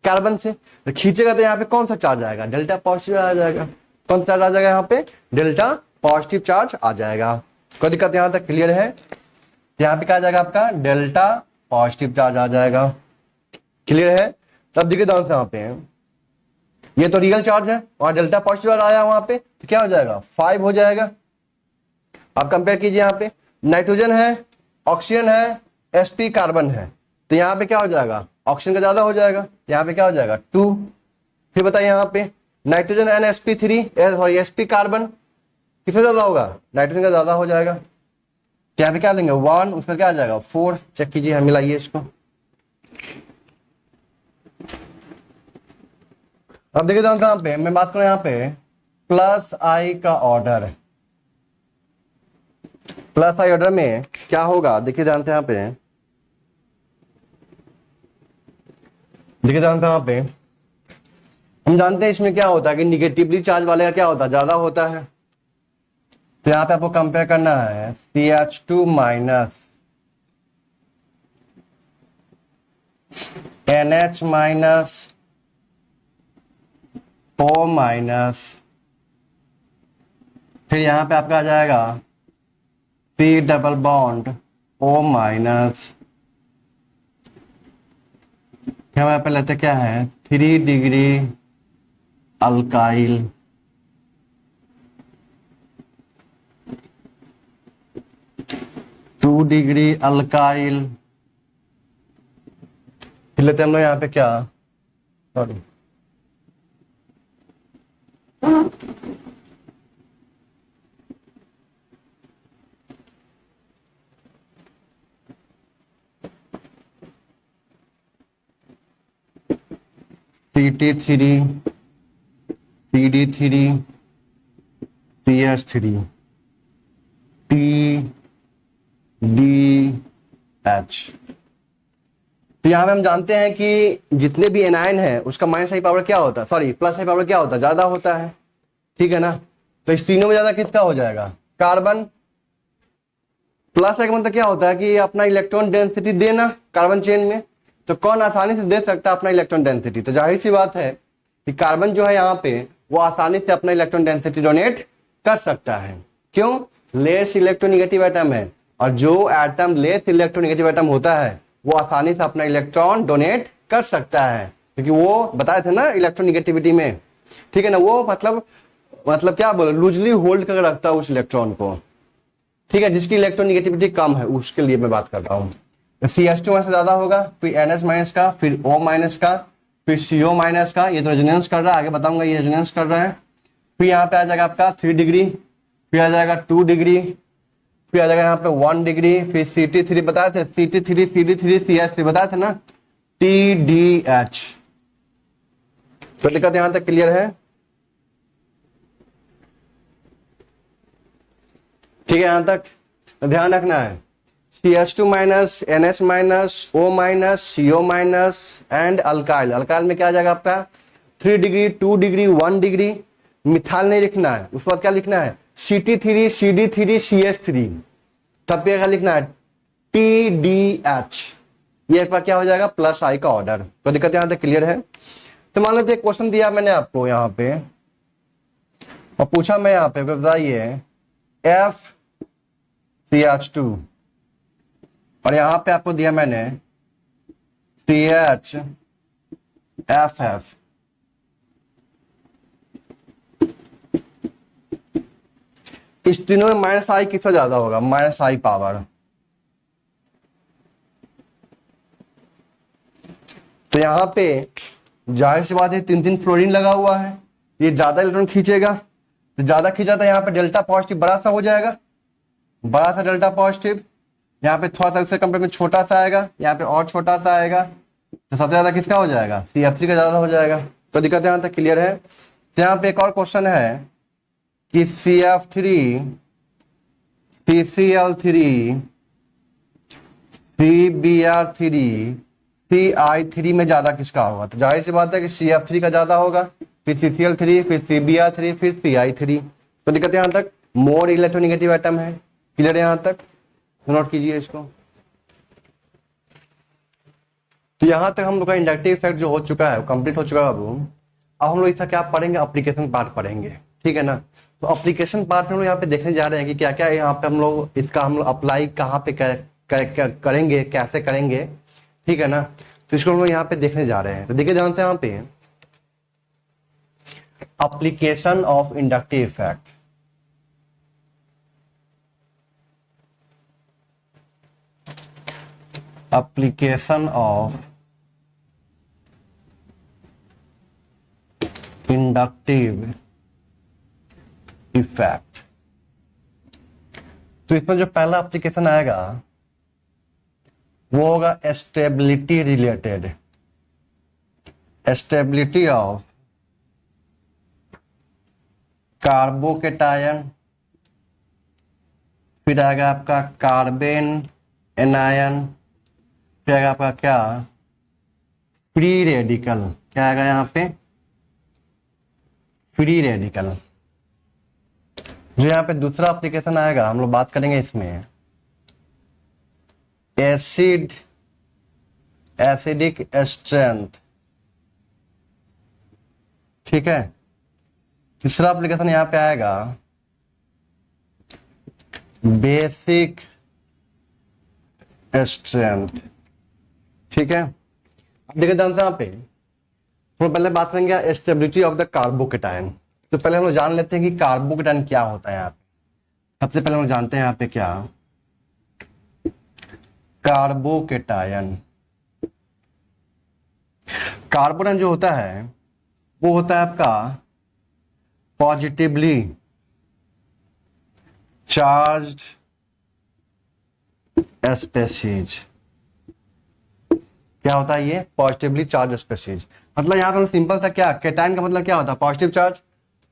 कार्बन से, तो खींचेगा तो यहाँ पे कौन सा चार्ज आएगा, डेल्टा पॉजिटिव आ जाएगा। कौन सा चार्ज आ जाएगा, यहाँ पे डेल्टा पॉजिटिव चार्ज आ जाएगा। कोई दिक्कत यहां तक क्लियर है। यहाँ पे क्या आ जाएगा आपका, डेल्टा पॉजिटिव चार्ज आ जाएगा। क्लियर है। तब देखिए ध्यान से, यहाँ पे ये तो रियल चार्ज है और डेल्टा पॉजिटिव चार्ज आया वहां पे, तो क्या हो जाएगा 5 हो जाएगा। आप कंपेयर कीजिए, यहाँ पे नाइट्रोजन है, ऑक्सीजन है, sp कार्बन है, तो यहाँ पे क्या हो जाएगा, ऑक्सीजन का ज्यादा हो जाएगा, यहाँ पे क्या हो जाएगा 2। फिर बताइए यहाँ पे nitrogen and sp3 sorry sp carbon किससे ज्यादा होगा, नाइट्रोजन का ज्यादा हो जाएगा, तो यहाँ पे क्या लेंगे 1, उसका क्या आ जाएगा 4। चेक कीजिए, हम मिलाइए इसको। अब देखिए यहाँ पे मैं बात करूं, यहाँ पे प्लस आई का ऑर्डर, प्लस आई ऑर्डर में क्या होगा, देखिए ध्यान से यहाँ पे, देखिए ध्यान से यहाँ पे, हम जानते हैं इसमें क्या होता है कि निगेटिवली चार्ज वाले का क्या होता है, ज्यादा होता है। तो यहाँ पे आपको कंपेयर करना है CH2 minus NH minus O minus, फिर यहाँ पे आपका आ जाएगा C double bond O minus, फिर हम यहाँ पे लेते क्या है 3 डिग्री अल्काइल, 2 डिग्री अल्काइल, फिर लेते हम लोग यहाँ पे क्या, sorry CT3 CD3 CH3 TDH, तो यहाँ पे हम जानते हैं कि जितने भी एनायन है उसका माइनस आई पावर क्या होता है, सॉरी प्लस आई पावर क्या होता है, ज्यादा होता है, ठीक है ना। तो इस तीनों में ज्यादा किसका हो जाएगा, कार्बन। प्लस आई का मतलब क्या होता है कि अपना इलेक्ट्रॉन डेंसिटी देना कार्बन चेन में, तो कौन आसानी से दे सकता है अपना इलेक्ट्रॉन डेंसिटी, तो जाहिर सी बात है कि कार्बन जो है यहाँ पे वो आसानी से अपना इलेक्ट्रॉन डेंसिटी डोनेट कर सकता है। क्यों, लेस इलेक्ट्रोनिगेटिव एटम है, और जो एटम लेस इलेक्ट्रोनिगेटिव एटम होता है वो आसानी से अपना इलेक्ट्रॉन डोनेट कर सकता है, क्योंकि वो बताए थे ना इलेक्ट्रोनिगेटिविटी में, ठीक है ना। वो मतलब क्या बोले, लूजली होल्ड करके रखता है उस इलेक्ट्रॉन को, ठीक है, जिसकी इलेक्ट्रोनिगेटिविटी कम है उसके लिए मैं बात कर रहा हूँ। CH2 में से ज्यादा होगा, फिर NH माइनस का, फिर O माइनस का, फिर CO माइनस का, ये तो रेजोनेंस कर रहा है, आगे बताऊंगा ये रेजोनेंस कर रहा है। फिर यहाँ पे आ जाएगा आपका 3 डिग्री, फिर आ जाएगा 2 डिग्री, फिर आ जाएगा यहाँ पे 1 डिग्री, फिर CT3 बताए थे, CT3 CD3 CH3 बताए थे ना, TDH। तो दिक्कत यहां तक क्लियर है, ठीक है, यहां तक ध्यान रखना है। CH2 minus, NH minus, O minus, CO minus and alkyl. Alkyl में क्या आ जाएगा आपका 3 डिग्री, 2 डिग्री, 1 डिग्री। मिथाइल नहीं लिखना है, उसके बाद क्या लिखना है CT3 CD3 CH3, तब क्या लिखना है TDH। ये एक बार क्या हो जाएगा प्लस आई का ऑर्डर। तो दिक्कत यहां तक क्लियर है। तो मान लेते क्वेश्चन दिया मैंने आपको यहाँ पे और पूछा मैं यहाँ पे बताइए FCH2 और यहां पे आपको दिया मैंने CHFF। इस तीनों में माइनस आई किससे ज्यादा होगा, माइनस आई पावर। तो यहां पे जाहिर सी बात है 3 फ्लोरीन लगा हुआ है, ये ज्यादा इलेक्ट्रॉन खींचेगा, तो ज्यादा खींचा तो यहाँ पे डेल्टा पॉजिटिव बड़ा सा हो जाएगा, बड़ा सा डेल्टा पॉजिटिव। यहाँ पे थोड़ा सा इससे कंपेयर में छोटा सा आएगा, यहाँ पे और छोटा सा आएगा, तो सबसे ज्यादा किसका हो जाएगा CF3 का ज्यादा हो जाएगा। तो दिक्कत यहां तक क्लियर है। तो यहाँ पे एक और क्वेश्चन है कि CF3 CCl3 CBr3 CI3 में ज्यादा किसका होगा, तो जाहिर सी बात है कि CF3 का ज्यादा होगा, फिर CCl3, फिर CBr3, फिर CI3। तो दिक्कत यहां तक मोर इलेक्ट्रोनिगेटिव एटम है, क्लियर है यहां तक, नोट कीजिए इसको। तो यहां तक हम लोग का इंडक्टिव इफेक्ट जो हो चुका है कंप्लीट हो चुका है। अब हम लोग इसका क्या पढ़ेंगे, एप्लीकेशन पार्ट पढ़ेंगे, ठीक है ना। तो एप्लीकेशन पार्ट में हम लोग यहाँ पे देखने जा रहे हैं कि क्या क्या यहाँ पे हम लोग इसका हम लोग अप्लाई कहाँ पे करेंगे, कैसे करेंगे, ठीक है ना। तो इसको हम लोग यहाँ पे देखने जा रहे हैं। तो देखिए जानते हैं यहाँ पे application of inductive effect. Application of inductive effect. तो इसमें जो पहला एप्लीकेशन आएगा वो होगा stability related, stability of carbocation, फिर आएगा आपका कार्बेन एनायन, फिर आएगा आपका क्या फ्री रेडिकल, क्या आएगा यहाँ पे फ्री रेडिकल। जो यहाँ पे दूसरा एप्लीकेशन आएगा हम लोग बात करेंगे इसमें एसिडिक स्ट्रेंथ, ठीक है। तीसरा एप्लीकेशन यहाँ पे आएगा बेसिक स्ट्रेंथ, ठीक है। अब देखिए जानते हैं यहाँ पे तो पहले बात करेंगे स्टेबिलिटी ऑफ द कार्बोकेटायन। तो पहले हम लोग जान लेते हैं कि कार्बोकेटायन क्या होता है। यहाँ पे सबसे पहले हम लोग जानते हैं यहाँ पे क्या कार्बोकेटायन। कार्बोकेटायन जो होता है वो होता है आपका पॉजिटिवली चार्ज्ड स्पेसीज। क्या होता है ये पॉजिटिवली चार्ज स्पेसीज। मतलब यहाँ पे सिंपल था क्या, केटायन का मतलब क्या होता है पॉजिटिव चार्ज,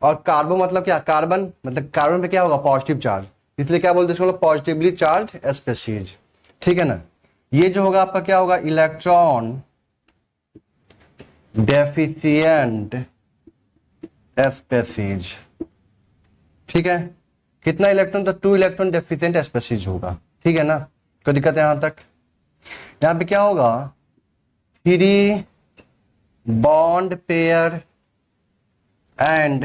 और कार्बो मतलब क्या कार्बन, मतलब कार्बन पे क्या होगा पॉजिटिव चार्ज, इसलिए क्या बोलते हैं इसको पॉजिटिवली चार्ज स्पेसीज, ठीक है ना। ये जो होगा आपका क्या होगा, इलेक्ट्रॉन डेफिशिएंट स्पेसीज। ठीक है, कितना इलेक्ट्रॉन, तो 2 इलेक्ट्रॉन डेफिशिएंट स्पेसीज होगा। ठीक है ना, कोई दिक्कत है यहां तक? यहां पे क्या होगा, 3 bond pair and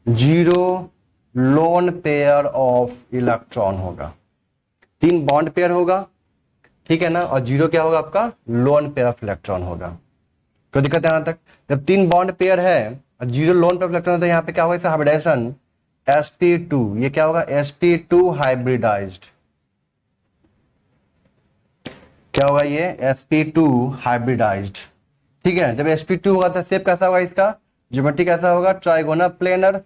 0 lone pair of electron होगा। 3 बॉन्ड पेयर होगा, ठीक है ना, और 0 क्या होगा आपका, लोन पेयर ऑफ इलेक्ट्रॉन होगा। कोई दिक्कत है यहां तक? जब 3 बॉन्ड पेयर है और 0 लोन पेयर ऑफ इलेक्ट्रॉन, तो यहाँ पे क्या होगा, इसका हाइब्रिडाइजेशन sp2, ये क्या होगा, sp2 हाइब्रिडाइज्ड। क्या होगा ये, sp2 हाइब्रिडाइज्ड। ठीक है, जब sp2 होगा तो शेप कैसा होगा इसका, ज्योमेट्री कैसा होगा, ट्राइगोनल प्लेनर।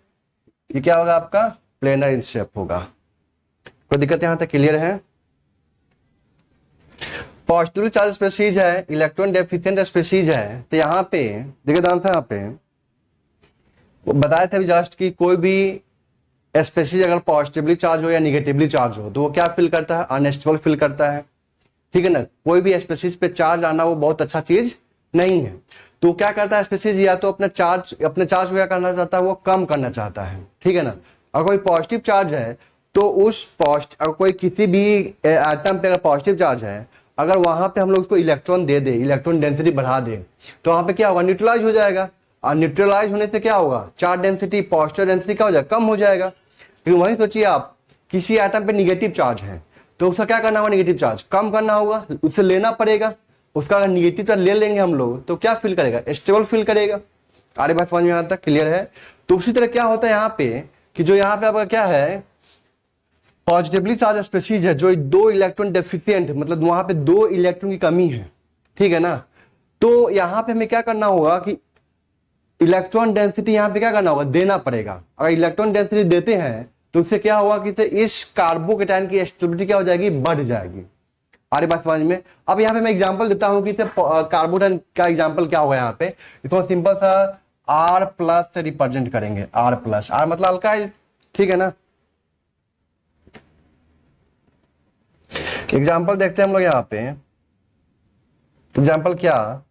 ये क्या होगा आपका, प्लेनर इन शेप होगा। कोई दिक्कत यहां तक क्लियर है? पॉजिटिवली चार्ज स्पेसीज है, इलेक्ट्रॉन डेफिशिएंट स्पेसीज है, तो यहाँ पे देखिए ध्यान से, यहाँ पे वो बताए थे जस्ट कि कोई भी स्पेसीज अगर पॉजिटिवली चार्ज हो या निगेटिवली चार्ज हो तो वो क्या फिल करता है, अनस्टेबल फिल करता है। ठीक है ना, कोई भी स्पेसीज पे चार्ज आना वो बहुत अच्छा चीज नहीं है। तो क्या करता है स्पेसीज, या तो अपने चार्ज को क्या करना चाहता है, वो कम करना चाहता है। ठीक है ना, अगर कोई पॉजिटिव चार्ज है तो अगर कोई किसी भी एटम पे अगर पॉजिटिव चार्ज है, अगर वहां पे हम लोग उसको इलेक्ट्रॉन दे दे, इलेक्ट्रॉन डेंसिटी बढ़ा दे, तो वहां पे क्या होगा, न्यूट्रलाइज हो जाएगा। और न्यूट्रलाइज होने से क्या होगा, चार्ज डेंसिटी, पॉजिटिव डेंसिटी क्या हो जाएगा, कम हो जाएगा। लेकिन वही सोचिए आप, किसी एटम पे निगेटिव चार्ज है तो उसका क्या करना होगा, निगेटिव चार्ज कम करना होगा, उससे लेना पड़ेगा। उसका अगर निगेटिव चार्ज ले लेंगे हम लोग तो क्या फील करेगा, स्टेबल फील करेगा। आरे बात समझ में यहां तक क्लियर है? तो उसी तरह क्या होता है यहाँ पे कि जो यहाँ पे आपका क्या है, पॉजिटिवली चार्ज स्पेसीज है, जो 2 इलेक्ट्रॉन डेफिशिएंट, मतलब वहां पे 2 इलेक्ट्रॉन की कमी है। ठीक है ना, तो यहां पे हमें क्या करना होगा कि इलेक्ट्रॉन डेंसिटी यहां पे क्या करना होगा, देना पड़ेगा। अगर इलेक्ट्रॉन डेंसिटी देते हैं तो उससे क्या होगा कि इस कार्बोकेटाइन की स्टेबिलिटी क्या हो जाएगी, बढ़ जाएगी। आरे बात समझ में? अब यहाँ पे मैं एग्जांपल देता हूं कि कार्बोकेटाइन का एग्जांपल क्या होगा यहाँ पे, इसको सिंपल सा R+ से रिप्रेजेंट करेंगे। R+ R मतलब अल्काइल। ठीक है ना, एग्जाम्पल देखते हैं हम लोग यहाँ पे। एग्जाम्पल क्या,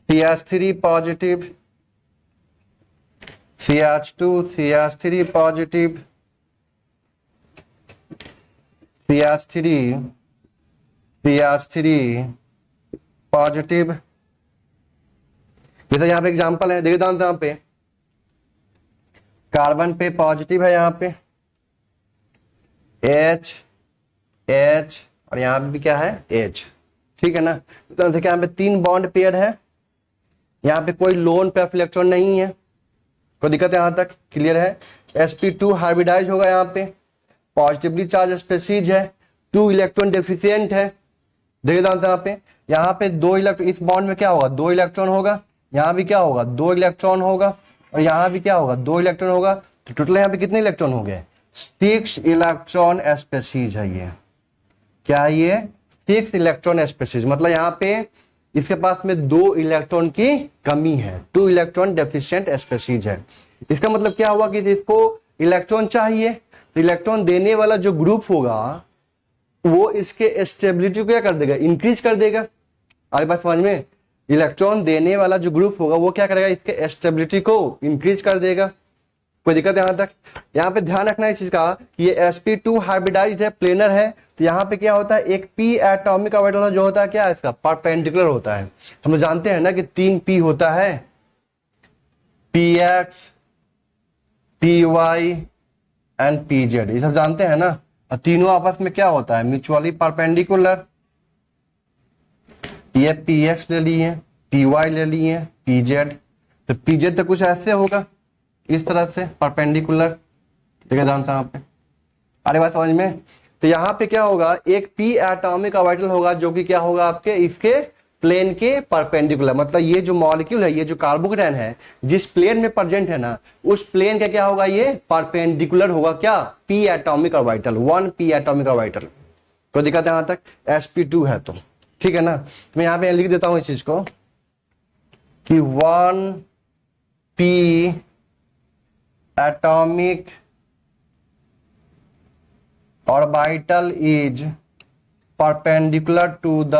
CH3 positive, CH2, CH3 positive, CH3 positive. जैसे यहाँ पे एग्जाम्पल है, देखिए ध्यान से, यहाँ पे कार्बन पे पॉजिटिव है, यहाँ पे H और यहाँ पे भी क्या है, H। ठीक है ना, तो क्या यहाँ पे 3 बॉन्ड पेयर है, यहाँ पे कोई लोन पेयर ऑफ इलेक्ट्रॉन नहीं है। कोई दिक्कत है यहां तक क्लियर है? sp2 हाइब्रिडाइज होगा, यहाँ पे पॉजिटिवली चार्ज स्पेसीज है, 2 इलेक्ट्रॉन डेफिशिएंट है। देखिए यहाँ पे 2 इलेक्ट्रॉन, इस बॉन्ड में क्या होगा, 2 इलेक्ट्रॉन होगा, यहाँ भी क्या होगा, 2 इलेक्ट्रॉन होगा, और यहाँ भी क्या होगा, 2 इलेक्ट्रॉन होगा। तो टोटल यहाँ पे कितने इलेक्ट्रॉन हो गए, 6 इलेक्ट्रॉन स्पेसीज है ये। क्या है ये, 6 इलेक्ट्रॉन स्पेसीज, मतलब यहाँ पे इसके पास में 2 इलेक्ट्रॉन की कमी है, 2 इलेक्ट्रॉन डेफिशिएंट स्पेसीज है। इसका मतलब क्या हुआ कि इसको इलेक्ट्रॉन चाहिए, तो इलेक्ट्रॉन देने वाला जो ग्रुप होगा वो इसके स्टेबिलिटी को क्या कर देगा, इंक्रीज कर देगा। अरे बात समझ में, इलेक्ट्रॉन देने वाला जो ग्रुप होगा वो क्या करेगा, इसके स्टेबिलिटी को इंक्रीज कर देगा। कोई दिक्कत यहां तक? यहाँ पे ध्यान रखना है इस चीज का कि ये sp2 हाइब्रिडाइज्ड है, प्लेनर है, तो यहाँ पे क्या होता है, एक p एटॉमिक ऑर्बिटल जो होता है क्या है, इसका परपेंडिकुलर होता है। हम लोग जानते हैं ना कि 3 p होता है, px, py एंड pz, ये सब जानते हैं ना। और तीनों आपस में क्या होता है, म्यूचुअली परपेंडिकुलर। ये px ले लिए, py ले लिए, pz, तो pz तो कुछ ऐसे होगा, इस तरह से परपेंडिकुलर। ठीक है ध्यान से यहाँ पे, अरे बात समझ में? तो यहाँ पे क्या होगा, एक p एटॉमिक ऑर्बिटल होगा जो कि क्या होगा आपके इसके प्लेन के परपेंडिकुलर, मतलब ये जो मॉलिक्यूल है, ये जो कार्बोकेटाइन है, जिस प्लेन में प्रेजेंट है ना, उस प्लेन का क्या होगा, ये परपेंडिकुलर होगा क्या, p atomic orbital, 1 p atomic orbital. कोई दिक्कत है यहाँ तक? sp2 है तो ठीक है ना। तो मैं यहाँ पे लिख देता हूं इस चीज को कि 1 p atomic orbital is perpendicular to the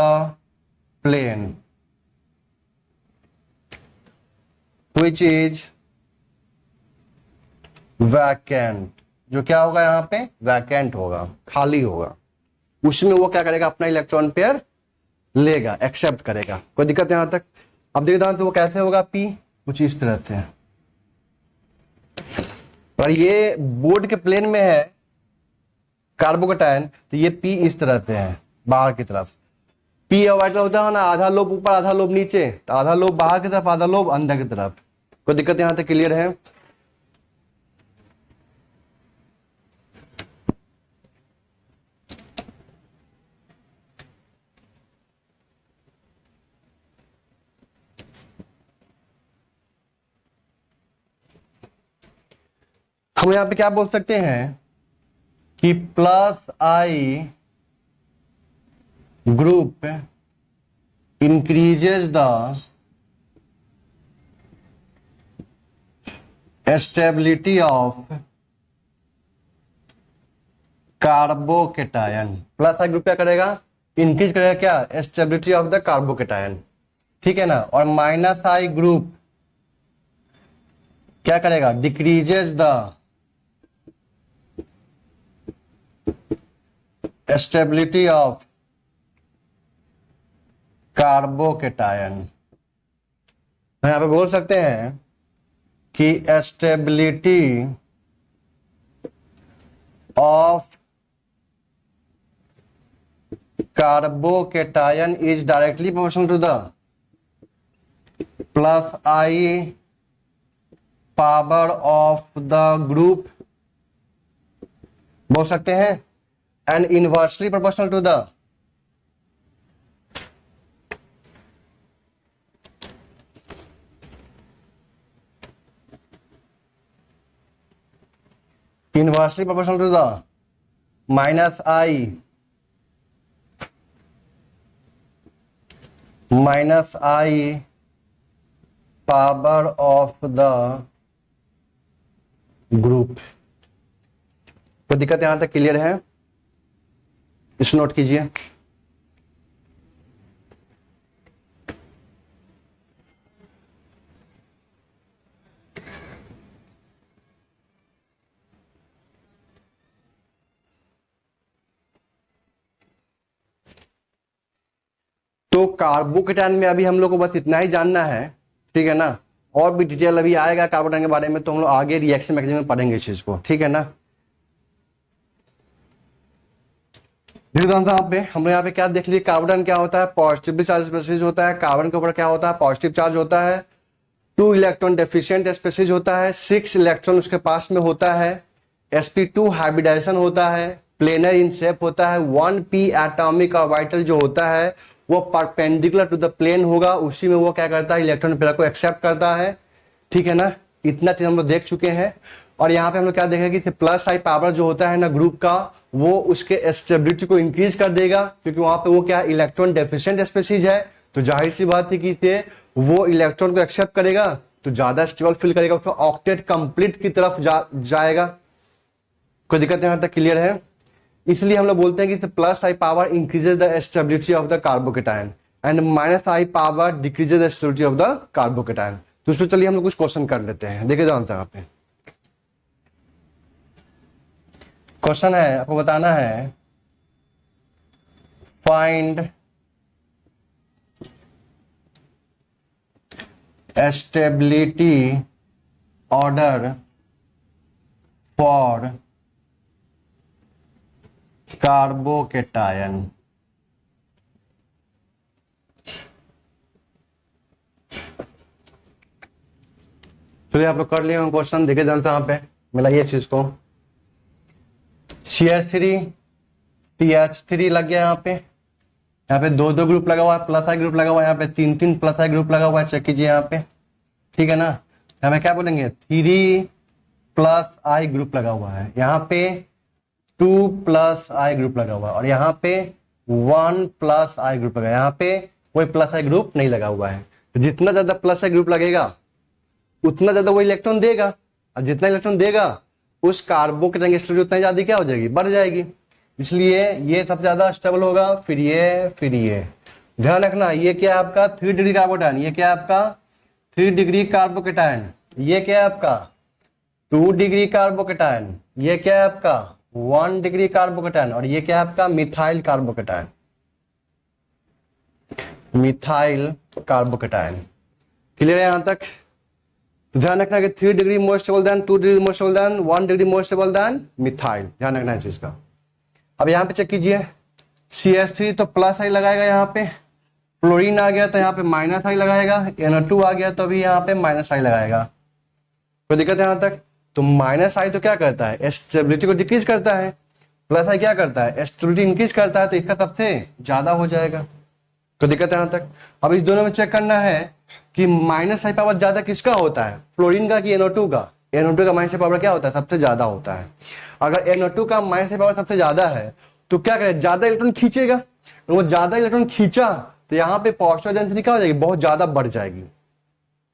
plane which is vacant, जो क्या होगा यहाँ पे वैकेंट होगा, खाली होगा, उसमें वो क्या करेगा अपना इलेक्ट्रॉन पेयर लेगा, एक्सेप्ट करेगा। कोई दिक्कत यहां तक? अब देखिए तो वो कैसे होगा, पी कुछ इस तरह से, और ये बोर्ड के प्लेन में है कार्बोकेटायन, तो ये पी इस तरह से है बाहर की तरफ। पी ऑर्बिटल होता है ना, आधा लोब ऊपर आधा लोब नीचे, तो आधा लोब बाहर की तरफ आधा लोब अंदर की तरफ। कोई दिक्कत यहां तक क्लियर है? हम यहां पे क्या बोल सकते हैं कि plus I group increases the stability of carbocation. Plus I group क्या करेगा, इंक्रीज करेगा क्या, स्टेबिलिटी ऑफ द कार्बोकेटायन, ठीक है ना। और माइनस आई ग्रुप क्या करेगा, decreases the stability of carbocation. यहां पे बोल सकते हैं कि stability of carbocation is directly proportional to the plus I power of the group, बोल सकते हैं, and inversely proportional to the inversely proportional to the minus I power of the group। तो दिक्कत यहां तक क्लियर है? इस नोट कीजिए। तो कार्बोकेटायन में अभी हम लोग को बस इतना ही जानना है, ठीक है ना। और भी डिटेल अभी आएगा कार्बोकेटायन के बारे में, तो हम लोग आगे रिएक्शन मैकेनिज्म में पढ़ेंगे इस चीज को, ठीक है ना। यहाँ पे हम लोग यहाँ पे क्या देख लिए, कार्बोकेटायन क्या होता है, पॉजिटिवली चार्ज स्पीशीज होता है। कार्बन के ऊपर क्या होता है, पॉजिटिव चार्ज होता है। 2 इलेक्ट्रॉन डेफिशिएंट स्पीशीज होता है, 6 इलेक्ट्रॉन उसके पास में होता है। sp2 हाइब्रिडाइजेशन होता है, प्लेनर इन शेप होता है। 1p एटॉमिक ऑर्बिटल जो होता है वो परपेंडिकुलर टू द प्लेन होगा, उसी में वो क्या करता है, इलेक्ट्रॉन पेयर को एक्सेप्ट करता है, ठीक है ना। इतना चीज हम लोग देख चुके हैं। और यहाँ पे हम लोग क्या देखेंगे कि प्लस आई पावर जो होता है ना ग्रुप का, वो उसके स्टेबिलिटी को इंक्रीज कर देगा, क्योंकि वहां पे वो क्या इलेक्ट्रॉन डेफिशिएंट स्पीशीज है, तो जाहिर सी बात है कि इसे वो इलेक्ट्रॉन को एक्सेप्ट करेगा तो ज्यादा स्टेबल फील करेगा, उसको ऑक्टेट कंप्लीट की तरफ जाएगा। कोई दिक्कत यहाँ तक क्लियर है? इसलिए हम लोग बोलते हैं कि plus I power increases the stability of the carbocation and minus I power decreases the stability of the carbocation. तो उसमें चलिए हम लोग कुछ क्वेश्चन कर लेते हैं। देखिए जानते हैं, यहाँ पे क्वेश्चन है, आपको बताना है find stability order for carbocation. चलिए आप लोग कर लिए क्वेश्चन, देखे जानते हैं यहाँ पे मिलाइए चीज को। CH3 CH3 लग गया यहाँ पे 2 ग्रुप लगा हुआ है, प्लस आई ग्रुप लगा हुआ है, यहाँ पे 3 प्लस आई ग्रुप लगा हुआ है, चेक कीजिए यहाँ पे, ठीक है ना। हमें क्या बोलेंगे, 3 प्लस आई ग्रुप लगा हुआ है, यहाँ पे 2 प्लस आई ग्रुप लगा हुआ है, और यहाँ पे 1 प्लस आई ग्रुप लगा, यहाँ पे कोई प्लस आई ग्रुप नहीं लगा हुआ है। तो जितना ज्यादा प्लस आई ग्रुप लगेगा उतना ज्यादा वो इलेक्ट्रॉन देगा, और जितना इलेक्ट्रॉन देगा उस कार्बोकेटायन की स्टेबिलिटी उतना ज्यादा क्या हो जाएगी, बढ़ जाएगी। इसलिए ये सबसे ज्यादा स्टेबल होगा, फिर ये। ध्यान रखना, ये क्या है आपका 3 डिग्री कार्बोकैटायन, ये क्या है आपका 3 डिग्री कार्बोकैटायन, ये क्या है आपका 2 डिग्री कार्बोकैटायन, ये क्या है आपका 1 डिग्री कार्बोकैटायन, और ये क्या है आपका methyl carbocation, methyl carbocation. Clear है यहां तक? तो ध्यान रखना कि 3 degree more stable then 2 degree more stable then 1 degree more stable then methyl. ध्यान रखना है चीज का। अब यहां पे चेक कीजिए, CH3 तो प्लस आई लगाएगा, यहाँ पे फ्लोरीन आ गया तो यहाँ पे माइनस आई लगाएगा, NO2 आ गया तो अभी यहाँ पे माइनस आई लगाएगा। कोई दिक्कत है यहां तक? तो माइनस आई तो क्या करता है, स्टेबिलिटी को डिक्रीज करता है, प्लस आई क्या करता है, स्टेबिलिटी इंक्रीज करता है, तो इसका सबसे ज्यादा हो जाएगा। कोई दिक्कत है यहां तक? अब इस दोनों में चेक करना है कि माइनस आई पावर ज्यादा किसका होता है, फ्लोरीन का कि NO2 का? NO2 का माइनस आई पावर क्या होता है, सबसे ज्यादा होता है। अगर NO2 का माइनस आई पावर सबसे ज्यादा है तो क्या करे, ज्यादा इलेक्ट्रॉन खींचेगा, तो वो ज्यादा इलेक्ट्रॉन खींचा तो यहाँ पे पॉजिटिव डेंसिटी क्या हो जाएगी, बहुत ज्यादा बढ़ जाएगी।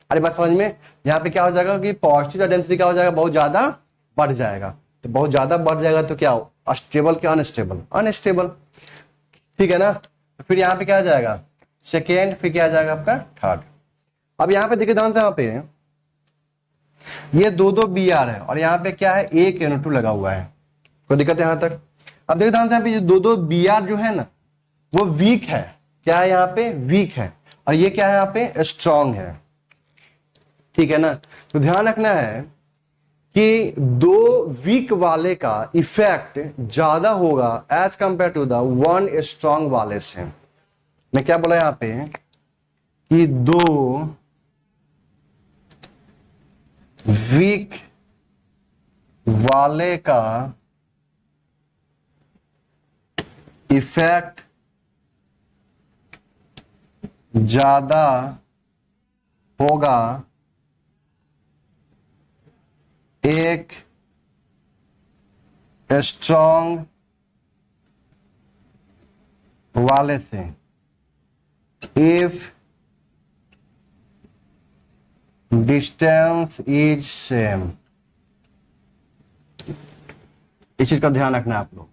अरे बात समझ में, यहाँ पे क्या हो जाएगा कि पॉजिटिव डेंसिटी क्या हो जाएगा, बहुत ज्यादा बढ़ जाएगा। तो बहुत ज्यादा बढ़ जाएगा तो क्या हो, स्टेबल क्या अनस्टेबल, अनस्टेबल। ठीक है ना? फिर यहाँ पे क्या आ जाएगा, सेकेंड, फिर क्या आ जाएगा आपका थर्ड। अब यहाँ पे देखिए ध्यान से, यहाँ पे ये 2 Br है और यहाँ पे क्या है, एक NO2 लगा हुआ है। कोई दिक्कत है यहाँ तक? अब देखिए ध्यान से, यहाँ पे 2 Br जो है ना वो वीक है, क्या है यहाँ पे वीक है, और ये क्या है यहाँ पे स्ट्रॉन्ग है। ठीक है ना? तो ध्यान रखना है कि 2 वीक वाले का इफेक्ट ज्यादा होगा as compare to the 1 strong वाले से। मैं क्या बोला यहाँ पे कि 2 वीक वाले का इफेक्ट ज्यादा होगा एक स्ट्रॉन्ग वाले से, इफ डिस्टेंस इज सेम। इस चीज का ध्यान रखना है आप लोग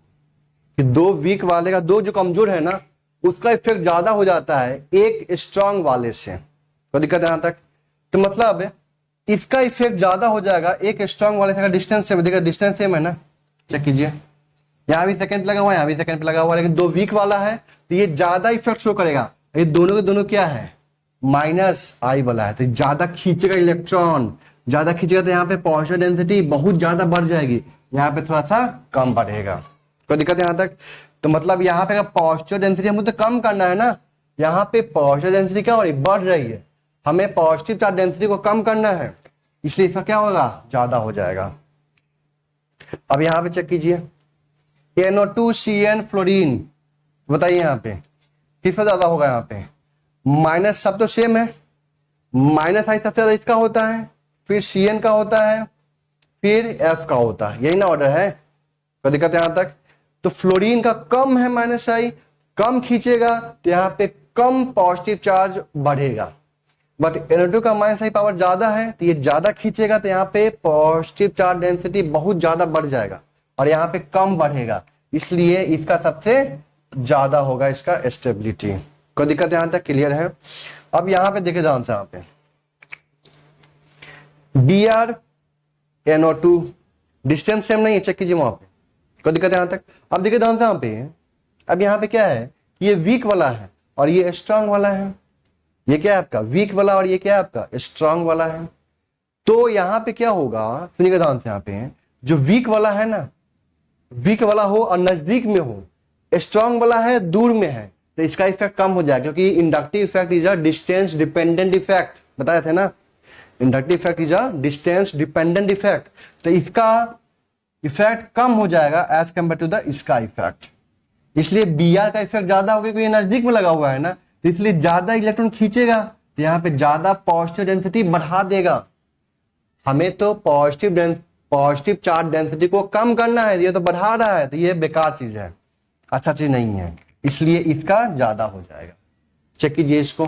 कि 2 वीक वाले का, 2 जो कमजोर है ना उसका इफेक्ट ज्यादा हो जाता है एक स्ट्रांग वाले से। तो दिक्कत है यहां तक? तो मतलब इसका इफेक्ट ज्यादा हो जाएगा एक स्ट्रांग वाले से। डिस्टेंस सेम, देखिए डिस्टेंस सेम है ना, चेक कीजिए, यहाँ भी सेकंड लगा हुआ है, यहाँ भी सेकंड पे लगा हुआ है, लेकिन 2 वीक वाला है तो ये ज्यादा इफेक्ट शो करेगा। ये दोनों के दोनों क्या है, माइनस आई वाला है, तो ज्यादा खींचेगा इलेक्ट्रॉन, ज्यादा खींचेगा तो यहाँ पे पॉजिटिव डेंसिटी बहुत ज्यादा बढ़ जाएगी, यहाँ पे थोड़ा सा कम बढ़ेगा। कोई दिक्कत है यहाँ तक? तो मतलब यहाँ पे पॉजिटिव डेंसिटी हमको तो कम करना है ना, यहाँ पे पॉजिटिव डेंसिटी क्या हो रही, बढ़ रही है, हमें पॉजिटिव चार्ज डेंसिटी को कम करना है, इसलिए इसका क्या होगा, ज्यादा हो जाएगा। अब यहाँ पे चेक कीजिए, NO2CN फ्लोरीन, बताइए यहाँ पे किसका ज्यादा होगा, यहाँ पे माइनस, सब तो सेम है, माइनस आई सबसे ज्यादा इसका होता है, फिर CN का होता है, फिर F का होता है, यही ना ऑर्डर है। कोई दिक्कत है यहाँ तक? तो फ्लोरीन का कम है माइनस आई, कम खींचेगा तो यहाँ पे कम पॉजिटिव चार्ज बढ़ेगा, बट NO2 का माइनस आई पावर ज्यादा है तो ये ज्यादा खींचेगा तो यहाँ पे पॉजिटिव चार्ज डेंसिटी बहुत ज्यादा बढ़ जाएगा और यहाँ पे कम बढ़ेगा, इसलिए इसका सबसे ज्यादा होगा इसका स्टेबिलिटी। कोई दिक्कत यहाँ तक क्लियर है? अब यहाँ पे देखिए ध्यान से, यहाँ पे Br NO2 डिस्टेंस सेम नहीं है, चेक कीजिए वहां पे। कोई दिक्कत है यहाँ तक? अब देखिए ध्यान से यहाँ पे, अब यहाँ पे क्या है, ये वीक वाला है और ये स्ट्रांग वाला है, ये क्या है आपका वीक वाला और ये क्या है आपका स्ट्रांग वाला है। तो यहाँ पे क्या होगा, सुनिएगा ध्यान से, यहाँ पे जो वीक वाला है ना, वीक वाला हो और नजदीक में हो, स्ट्रांग वाला है दूर में है, तो इसका इफेक्ट कम हो जाएगा, क्योंकि inductive effect is a distance dependent effect, बताए थे ना, inductive effect is a distance dependent effect, तो इसका इफेक्ट कम हो जाएगा एज कंपेयर टू द इसका इफेक्ट। इसलिए Br का इफेक्ट ज्यादा होगा क्योंकि ये नजदीक में लगा हुआ है ना, तो इसलिए ज्यादा इलेक्ट्रॉन खींचेगा तो यहाँ पे ज्यादा पॉजिटिव डेंसिटी बढ़ा देगा। हमें तो पॉजिटिव चार्ज डेंसिटी को कम करना है, ये तो बढ़ा रहा है, तो ये बेकार चीज है, अच्छा चीज नहीं है, इसलिए इसका ज्यादा हो जाएगा। चेक कीजिए इसको।